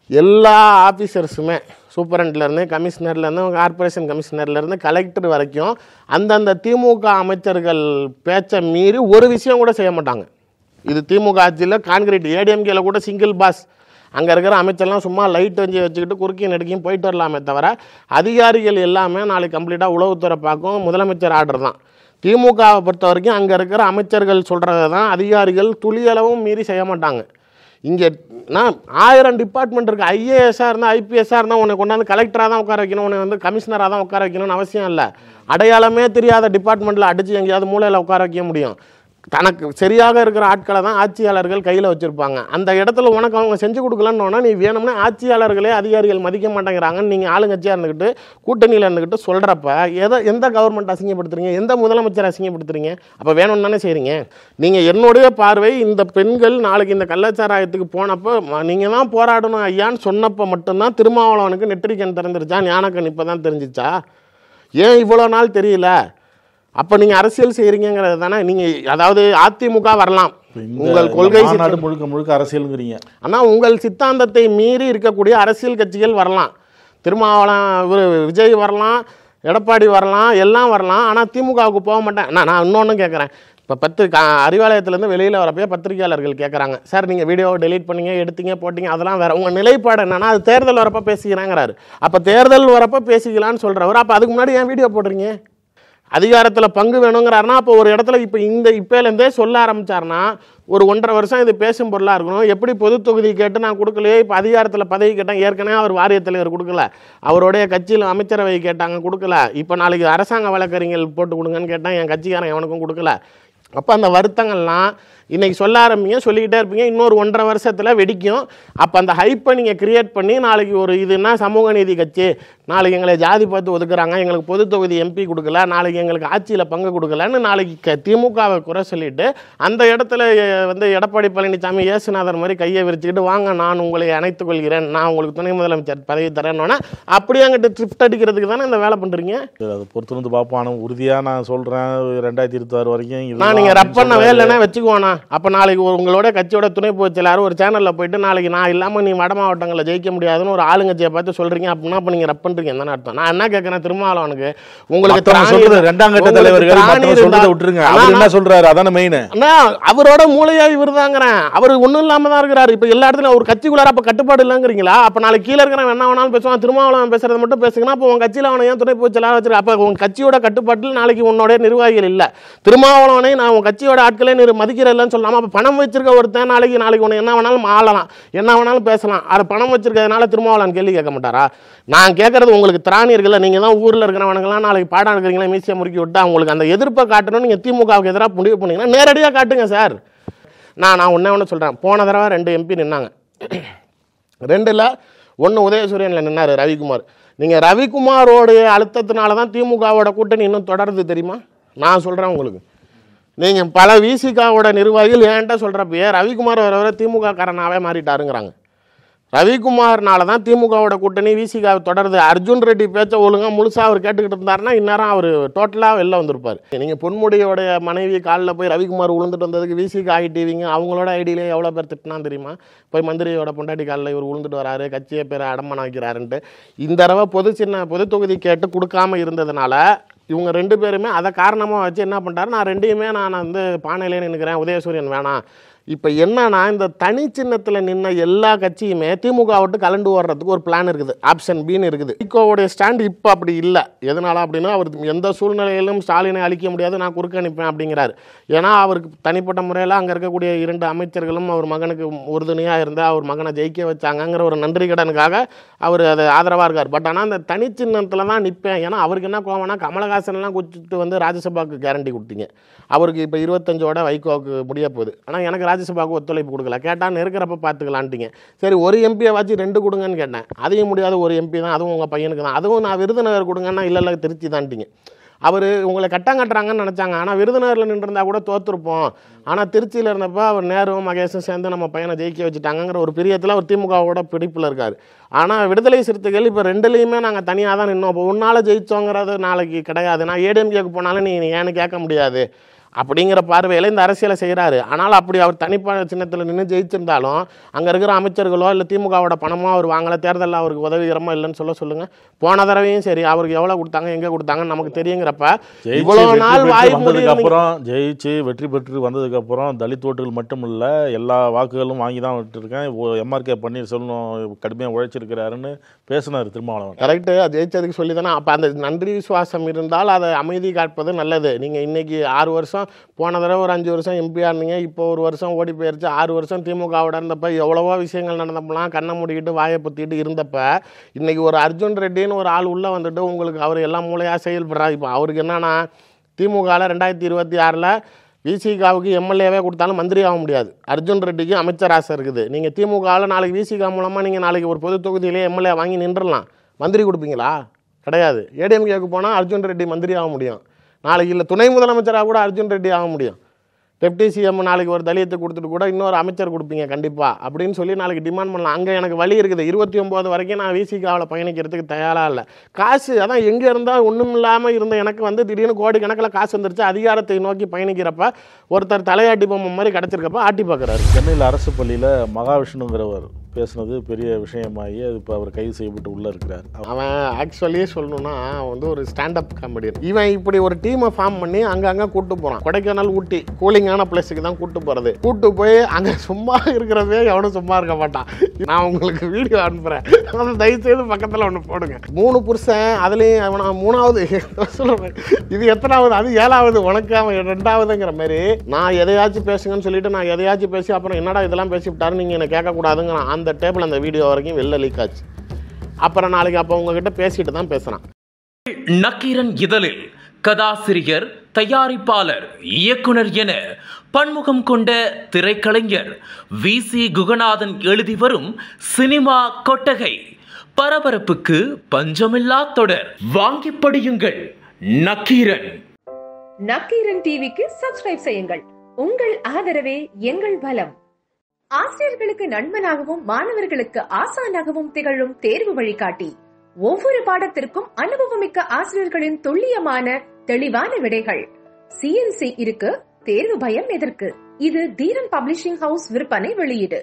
Speaker 3: எல்லா ஆஃபீஸர்ஸுமே சூப்பரண்ட்லேருந்து கமிஷனர்லேருந்து கார்பரேஷன் கமிஷனர்லேருந்து கலெக்டர் வரைக்கும் அந்தந்த திமுக அமைச்சர்கள் பேச்சை மீறி ஒரு விஷயம் கூட செய்ய மாட்டாங்க. இது திமுக ஆட்சியில் கான்கிரீட் ஏடிஎம்கேல கூட சிங்கிள் பாஸ். அங்கே இருக்கிற அமைச்சர்லாம் சும்மா லைட் வச்சுக்கிட்டு குறுக்கியும் நெடுக்கையும் போயிட்டு வரலாமே தவிர அதிகாரிகள் எல்லாமே நாளைக்கு கம்ப்ளீட்டாக உளவுத்துறை பார்க்கும், முதலமைச்சர் ஆர்டர் தான். திமுகவை பொறுத்த வரைக்கும் அங்கே இருக்கிற அமைச்சர்கள் சொல்கிறத தான் அதிகாரிகள் துளியளவும் மீறி செய்ய மாட்டாங்க. இங்கே நான் 1000 டிபார்ட்மெண்ட் இருக்குது. ஐஏஎஸ்ஸாக இருந்தால் ஐபிஎஸ்ஸாக இருந்தால் உன்னை கொண்டாந்து கலெக்டராக தான் உட்கார வைக்கணும், உன்னை வந்து கமிஷனராக தான் உட்கார வைக்கணும்னு அவசியம் இல்லை. அடையாளமே தெரியாத டிபார்ட்மெண்ட்டில் அடித்து எங்கேயாவது மூலையில் உட்கார வைக்க முடியும். தனக்கு சரியாக இருக்கிற ஆட்களை தான் ஆட்சியாளர்கள் கையில் வச்சுருப்பாங்க. அந்த இடத்துல உனக்கு அவங்க செஞ்சு கொடுக்கலன்னு நீ வேணும்னா ஆட்சியாளர்களே அதிகாரிகள் மதிக்க மாட்டேங்கிறாங்கன்னு நீங்கள் ஆளுங்கட்சியாக இருந்துக்கிட்டு கூட்டணியில் இருந்துக்கிட்டு சொல்கிறப்ப எந்த கவர்மெண்ட் அசிங்கப்படுத்துறீங்க, எந்த முதலமைச்சர் அசிங்கப்படுத்துறீங்க? அப்போ வேணும்னு தானே செய்கிறீங்க. நீங்கள் என்னுடைய பார்வை இந்த பெண்கள் நாளைக்கு இந்த கள்ளச்சாராயத்துக்கு போனப்போ நீங்கள் தான் போராடணும் ஐயான்னு சொன்னப்போ மட்டும்தான் திருமாவளவனுக்கு நெற்றிக்கண் திறந்துருச்சா, ஞானக்கண் இப்போ தான் தெரிஞ்சிச்சா? ஏன் இவ்வளோ நாள் தெரியல? அப்போ நீங்கள் அரசியல் செய்கிறீங்கிறது தானே. நீங்கள் அதாவது அதிமுக வரலாம், உங்கள் கொள்கை
Speaker 4: முழுக்க முழுக்க அரசியலுங்கிறீங்க.
Speaker 3: ஆனால் உங்கள் சித்தாந்தத்தை மீறி இருக்கக்கூடிய அரசியல் கட்சிகள் வரலாம். திருமாவளவன் விஜய் வரலாம், எடப்பாடி வரலாம், எல்லாம் வரலாம். ஆனால் திமுகவுக்கு போக மாட்டேன். நான் இன்னொன்று கேட்குறேன். இப்போ அறிவாலயத்துலேருந்து வெளியில் வரப்போ பத்திரிகையாளர்கள் கேட்குறாங்க, சார் நீங்கள் வீடியோவை டெலீட் பண்ணீங்க, எடுத்தீங்க, போட்டிங்க, அதெல்லாம் வேறு. உங்கள் நிலைப்பாடு என்னன்னா அது தேர்தல் வரப்போ பேசிக்கிறாங்கிறாரு. அப்போ தேர்தல் வரப்போ பேசிக்கலான்னு சொல்கிறவர் அப்போ அதுக்கு முன்னாடி ஏன் வீடியோ போடுறீங்க? அதிகாரத்தில் பங்கு வேணுங்கிறாருன்னா அப்போ ஒரு இடத்துல இப்போலேருந்தே சொல்ல ஆரம்பித்தார்னா ஒரு 1.5 வருஷம் இது பேசும் பொருளாக இருக்கணும். எப்படி பொது தொகுதி கேட்டு நான் கொடுக்கலையே, இப்போ அதிகாரத்தில் பதவி கேட்டேன், ஏற்கனவே அவர் வாரியத் தலைவர் கொடுக்கல, அவருடைய கட்சியில் அமைச்சரவை கேட்டாங்க கொடுக்கல, இப்போ நாளைக்கு அரசாங்க வழக்கறிஞர்கள் போட்டு கொடுங்கன்னு கேட்டால் என் கட்சிக்காரன் எவனுக்கும் கொடுக்கல. அப்போ அந்த வருத்தங்கள்லாம் இன்றைக்கி சொல்ல ஆரம்பிங்க, சொல்லிக்கிட்டே இருப்பீங்க, இன்னொரு 1.5 வருஷத்தில் வெடிக்கும். அப்போ அந்த ஹைப்பை நீங்கள் கிரியேட் பண்ணி நாளைக்கு ஒரு இதுனா சமூக நீதி கட்சி, நாளைக்கு எங்களை ஜாதி பார்த்து ஒதுக்குறாங்க, எங்களுக்கு பொது தொகுதி எம்பி கொடுக்கல, நாளைக்கு எங்களுக்கு ஆட்சியில் பங்கு கொடுக்கலன்னு நாளைக்கு திமுகவை குறை சொல்லிவிட்டு அந்த இடத்துல வந்து எடப்பாடி பழனிசாமி ஏசுநாதர் மாதிரி கையை விரிச்சுக்கிட்டு வாங்க நான் உங்களை அணைத்துக் கொள்கிறேன், நான் உங்களுக்கு துணை முதலமைச்சர் பதவி தரேன்னொன்னே அப்படியே அங்கிட்டு ட்ரிப்ட் அடிக்கிறதுக்கு தானே இந்த வேலை பண்ணுறீங்க.
Speaker 4: அதை பொறுத்து வந்து பார்ப்போம். ஆனால் உறுதியாக நான் சொல்கிறேன் 2026 வரைக்கும்
Speaker 3: நான் நீங்கள் ரப் பண்ணவே இல்லைன்னா வச்சுக்குவோண்ணா. அப்போ நாளைக்கு உங்களோட கட்சியோட துணை பொதுச் செயலாளர் ஒரு சேனலில் போயிட்டு நாளைக்கு நான் இல்லாமல் நீ வட மாவட்டங்களில் ஜெயிக்க முடியாதுன்னு ஒரு ஆளுங்கட்சியை பார்த்து சொல்கிறீங்க அப்படின்னா அப்போ நீங்கள் ரப் பண்ணுறீங்க தானே அர்த்தம். நான் என்ன கேட்குறேன், திருமாவளவனுக்கு உங்களுக்கு
Speaker 4: ரெண்டாம் கட்ட தலைவர்கள் விட்டுருங்க, என்ன சொல்றாரு அதான மெயின்.
Speaker 3: அவரோட மூளையா இவர் தாங்கிறேன். அவர் ஒன்றும் இல்லாமல் தான் இருக்கிறாரு. இப்போ எல்லா இடத்துலையும் ஒரு கட்சிக்குள்ளார அப்போ கட்டுப்பாடு இல்லைங்கிறீங்களா? அப்போ நாளைக்கு கீழே இருக்கிறவன் என்ன வேணாலும் பேசுவான், திருமாவளவன் பேசுறதை மட்டும் பேசுங்கன்னா அப்போ உங்கள் கட்சியில் அவனை ஏன் துணை பொதுச் செயலாளர் வச்சிருக்க? அப்போ உங்கள் கட்சியோட கட்டுப்பாட்டில் நாளைக்கு உன்னோட நிர்வாகிகள் இல்லை. திருமாவளவனை நான் உன் கட்சியோட ஆட்களே மதிக்கிறேன் சொல்லாமல் அப்போ பணம் வச்சிருக்க ஒருத்தன் நாளைக்கு உன்னை என்ன வேணாலும் ஆளலாம், என்ன வேணாலும் பேசலாம். அது பணம் வச்சிருக்கிறதுனால திருமாவளவன் கேள்வி கேட்க மாட்டாரா? நான் கேட்கறது உங்களுக்கு திராணி இருக்குல்ல, நீங்கள் தான் ஊரில் இருக்கிறவனுங்களாம் நாளைக்கு பாடம் இருக்கிறீங்களா மீசியை முறுக்கி விட்டு அவங்களுக்கு அந்த எதிர்ப்பை காட்டணும்னு நீங்கள் திமுகவுக்கு எதிராக முடிவு பண்ணீங்கன்னா நேரடியாக காட்டுங்க சார். நான் ஒன்று சொல்கிறேன். போன தடவை 2 எம்பி நின்னாங்க. 2ல் 1 உதயசூரியனில் நின்னார் ரவிக்குமார். நீங்கள் ரவிக்குமாரோடைய அழுத்தத்தினால தான் திமுகவோட கூட்டணி இன்னும் தொடருது தெரியுமா? நான் சொல்கிறேன் உங்களுக்கு. நீங்கள் பல விசிகாவோட நிர்வாகிகள் ஏன்ட்ட சொல்கிறப்பயே ரவிக்குமார் வர திமுக காரனாகவே மாறிட்டாருங்கிறாங்க. ரவிக்குமார்னால தான் திமுகவோட கூட்டணி விசிகா தொடருது. அர்ஜுன் ரெட்டி பேச்ச ஒழுங்காக முழுசாக அவர் கேட்டுக்கிட்டு இருந்தாருன்னா இந்நேரம் அவர் டோட்டலாக வெளில வந்திருப்பார். நீங்கள் பொன்முடியோடைய மனைவி காலில் போய் ரவிக்குமார் விழுந்துட்டு வந்ததுக்கு விசிகா ஐடிவிங்க அவங்களோட ஐடியிலே எவ்வளோ பேர் திட்டினா தெரியுமா? போய் மந்திரியோட பொண்டாட்டி காலில் இவர் விழுந்துட்டு வராரு, கட்சியை பேரை அடமானம் வைக்கிறாருன்ட்டு. இந்த தடவை பொது தொகுதி கேட்டு கொடுக்காமல் இருந்ததுனால இவங்க 2 பேருமே அதை காரணமாக வச்சு என்ன பண்ணிட்டாரு, நான் 2யுமே நான் வந்து பானையிலே நின்றுக்கிறேன், உதயசூரியன் வேணாம். இப்போ என்னன்னா இந்த தனி சின்னத்தில் நின்ன எல்லா கட்சியுமே திமுக விட்டு கலண்டு ஓடுறதுக்கு ஒரு பிளான் இருக்குது, ஆப்ஷன் பின்னு இருக்குது. திமுகவுடைய ஸ்டாண்ட் இப்போ அப்படி இல்லை. எதனால அப்படின்னா அவர் எந்த சூழ்நிலையிலும் ஸ்டாலினை அழிக்க முடியாது, நான் குறுக்க நிற்பேன் அப்படிங்கிறாரு. ஏன்னா அவருக்கு தனிப்பட்ட முறையில் அங்கே இருக்கக்கூடிய 2 அமைச்சர்களும் அவர் மகனுக்கு உறுதுணையாக இருந்தால் அவர் மகனை ஜெயிக்க வச்சாங்கங்கிற ஒரு நன்றி கடனுக்காக அவர் அது ஆதரவாக இருக்கார். பட் ஆனால் அந்த தனி சின்னத்தில் தான் நிற்பேன். ஏன்னா அவருக்கு என்ன கோவம்னா கமலஹாசன்லாம் குச்சிட்டு வந்து ராஜ்யசபாவுக்கு கேரண்டி கொடுத்தீங்க. அவருக்கு இப்போ 25ஓட வைகோவுக்கு முடிய போகுது. ஆனால் எனக்கு ராஜ்யசபாவுக்கு ஒத்துழைப்பு கொடுக்கல, கேட்டால் இருக்கிறப்ப பார்த்துக்கலான்ட்டிங்க. சரி ஒரு எம்பியை வச்சு 2 கொடுங்கன்னு கேட்டேன், அதையும் முடியாது, ஒரு எம்பி தான், அதுவும் உங்கள் பையனுக்கு தான், அதுவும் நான் விருதுநகர் கொடுங்கன்னா இல்லை திருச்சி தான்ட்டிங்க. அவர் உங்களை கட்டாங்கட்டுறாங்கன்னு நினச்சாங்க. ஆனால் விருதுநகரில் நின்றுருந்தா கூட தோற்றுருப்போம். ஆனால் திருச்சியில் இருந்தப்போ அவர் நேருவும் மகேஷும் சேர்ந்து நம்ம பையனை ஜெயிக்க வச்சுட்டாங்கிற ஒரு பிரியத்தில் ஒரு திமுகவோட பிடிப்பில் இருக்கார். ஆனால் விடுதலை சிறுத்தைகள் இப்போ ரெண்டுலேயுமே நாங்கள் தனியாக தான் நின்னோம். இப்போ உன்னால் ஜெயிச்சோங்கிறது நாளைக்கு கிடையாது. நான் ஏடிஎம்கேக்கு போனாலும் நீ ஏன்னு கேட்க முடியாது அப்படிங்கிற பார்வையில் இந்த அரசியலை செய்கிறாரு. ஆனால் அப்படி அவர் தனிப்பட்ட சின்னத்தில் நின்று ஜெயிச்சிருந்தாலும் அங்கே இருக்கிற அமைச்சர்களோ இல்லை திமுகவோட பணமோ அவர் வாங்கலை, தேர்தலில் அவருக்கு உதவிகரமாக இல்லைன்னு சொல்லுங்கள். போன தடவையும் சரி அவருக்கு எவ்வளோ கொடுத்தாங்க எங்கே கொடுத்தாங்கன்னு நமக்கு தெரியுங்கிறப்ப இவ்வளோ நாள்
Speaker 4: வந்ததுக்கப்புறம் ஜெயிச்சு வெற்றி பெற்று வந்ததுக்கப்புறம் தலித் ஓட்டுகள் மட்டும் இல்லை எல்லா வாக்குகளும் வாங்கி தான் விட்டுருக்கேன். எம்ஆர்கே பன்னீர்செல்வம் கடுமையாக உழைச்சிருக்கிறாருன்னு பேசினார் திருமாவளவன்.
Speaker 3: கரெக்டு, ஜெயிச்சதுக்கு சொல்லி தானே. அப்போ அந்த நன்றி விசுவாசம் இருந்தால் அதை அமைதி காட்பது நல்லது. நீங்கள் இன்றைக்கி 6 வருஷம், போன தடவை ஒரு 5 வருஷம் எம்பியா இருந்தீங்க, இப்போ ஒரு வருஷம் ஓடி போயிருச்சு. 6 வருஷம் திமுகவோட இருந்தப்ப எவ்வளவோ விஷயங்கள் நடந்தப்பெல்லாம் கண்ணை மூடிக்கிட்டு வாயை பற்றிட்டு இருந்தப்ப இன்னைக்கு ஒரு அர்ஜுன் ரெட்டின்னு ஒரு ஆள் உள்ளே வந்துட்டு உங்களுக்கு அவர் எல்லாம் மூளையாக செயல்படுறாரு. இப்போ அவருக்கு என்னன்னா திமுகவில் 2026 விசிகாவுக்கு எம்எல்ஏவே கொடுத்தாலும் மந்திரி ஆக முடியாது. அர்ஜுன் ரெட்டிக்கு அமைச்சர் ஆசை இருக்குது. நீங்கள் திமுகவில் நாளைக்கு விசிகா மூலமாக நீங்கள் நாளைக்கு ஒரு பொது தொகுதியிலே எம்எல்ஏ வாங்கி நின்றுடலாம். மந்திரி கொடுப்பீங்களா? கிடையாது. ஏடிஎம்கேக்கு போனால் அர்ஜுன் ரெட்டி மந்திரி ஆக முடியும். நாளைக்கு இல்லை துணை முதலமைச்சராக கூட அர்ஜுன் ரெட்டி ஆக முடியும். டெப்டி சிஎம் நாளைக்கு ஒரு தலியத்தை கொடுத்துட்டு கூட இன்னொரு அமைச்சர் கொடுப்பீங்க கண்டிப்பாக அப்படின்னு சொல்லி நாளைக்கு டிமாண்ட் பண்ணலாம். அங்கே எனக்கு வழி இருக்குது. 29 வரைக்கும் நான் விசிகாவில் பயணிக்கிறதுக்கு தயாராக இல்லை. காசு அதான் எங்கே இருந்தால் ஒன்றும் இல்லாமல் இருந்த எனக்கு வந்து திடீர்னு கோடிக்கணக்கில் காசு வந்துருச்சு. அதிகாரத்தை நோக்கி பயணிக்கிறப்ப ஒருத்தர் தலையாட்டி பொம்மை மாதிரி கிடச்சிருக்கப்ப ஆட்டி பார்க்குறாரு.
Speaker 4: சென்னையில் அரசு பள்ளியில் மகாவிஷ்ணுங்கிறவர் பேசுனது பெரிய விஷயமாகி அது இப்போ அவர் கைது செய்யப்பட்டு உள்ளே இருக்கிறார்.
Speaker 3: அவன் ஆக்சுவலியே சொல்லணும்னா அவன் வந்து ஒரு ஸ்டாண்டப் காமெடியன். இவன் இப்படி ஒரு டீமை ஃபார்ம் பண்ணி அங்கங்கே கூப்பிட்டு போகிறான். கொடைக்கானல், ஊட்டி கூலிங்கான பிளேஸுக்கு தான் கூப்பிட்டு போகிறது. கூப்பிட்டு போய் அங்கே சும்மா இருக்கிறதே எவனும் சும்மா இருக்க மாட்டான். நான் உங்களுக்கு வீடியோ அனுப்புகிறேன், அதை தயவுசெய்து பக்கத்தில் ஒன்று போடுங்க. 3 புருஷன், அதுலேயும் அவன் 3வது சொல்லுவேன். இது எத்தனாவது? அது 7வது. உனக்கு அவன் 2வதுங்கிற மாதிரி. நான் எதையாச்சும் பேசுங்கன்னு சொல்லிட்டு நான் எதையாச்சும் பேசி அப்புறம் என்னடா இதெல்லாம் பேசிவிட்டாரு நீங்கள் என்னை கேட்கக்கூடாதுங்க. அந்த டேபிள் அந்த வீடியோ வரைக்கும் வெளில லீக் ஆச்சு. அப்புறம் நாளைக்கு அப்போ உங்ககிட்ட பேசிட்டு தான் பேசுறான்.
Speaker 5: நக்கீரன் இதழில் கதாசிரியர், தயாரிப்பாளர், இயக்குனர் என பன்முகம் கொண்ட திரைக்கலைஞர் வி.சி. குகநாதன் எழுதி வரும் சினிமா கொட்டகை பரபரப்புக்கு பஞ்சமில்லா தொடர். வாங்கி படியுங்கள். நக்கீரன்.
Speaker 6: நக்கீரன் டிவிக்கு சப்ஸ்கிரைப் செய்யுங்கள். உங்கள் ஆதரவே எங்கள் பலம். ஆசிரியர்களுக்கு நண்பனாகவும் மாணவர்களுக்கு ஆசானாகவும் திகழும் தேர்வு வழிகாட்டி. ஒவ்வொரு பாடத்திற்கும் அனுபவமிக்க ஆசிரியர்களின் துல்லியமான தெளிவான விடைகள். CNC இருக்கு, தேர்வு பயம் எதற்கு? இது தீரன் பப்ளிஷிங் ஹவுஸ் விற்பனை வெளியீடு.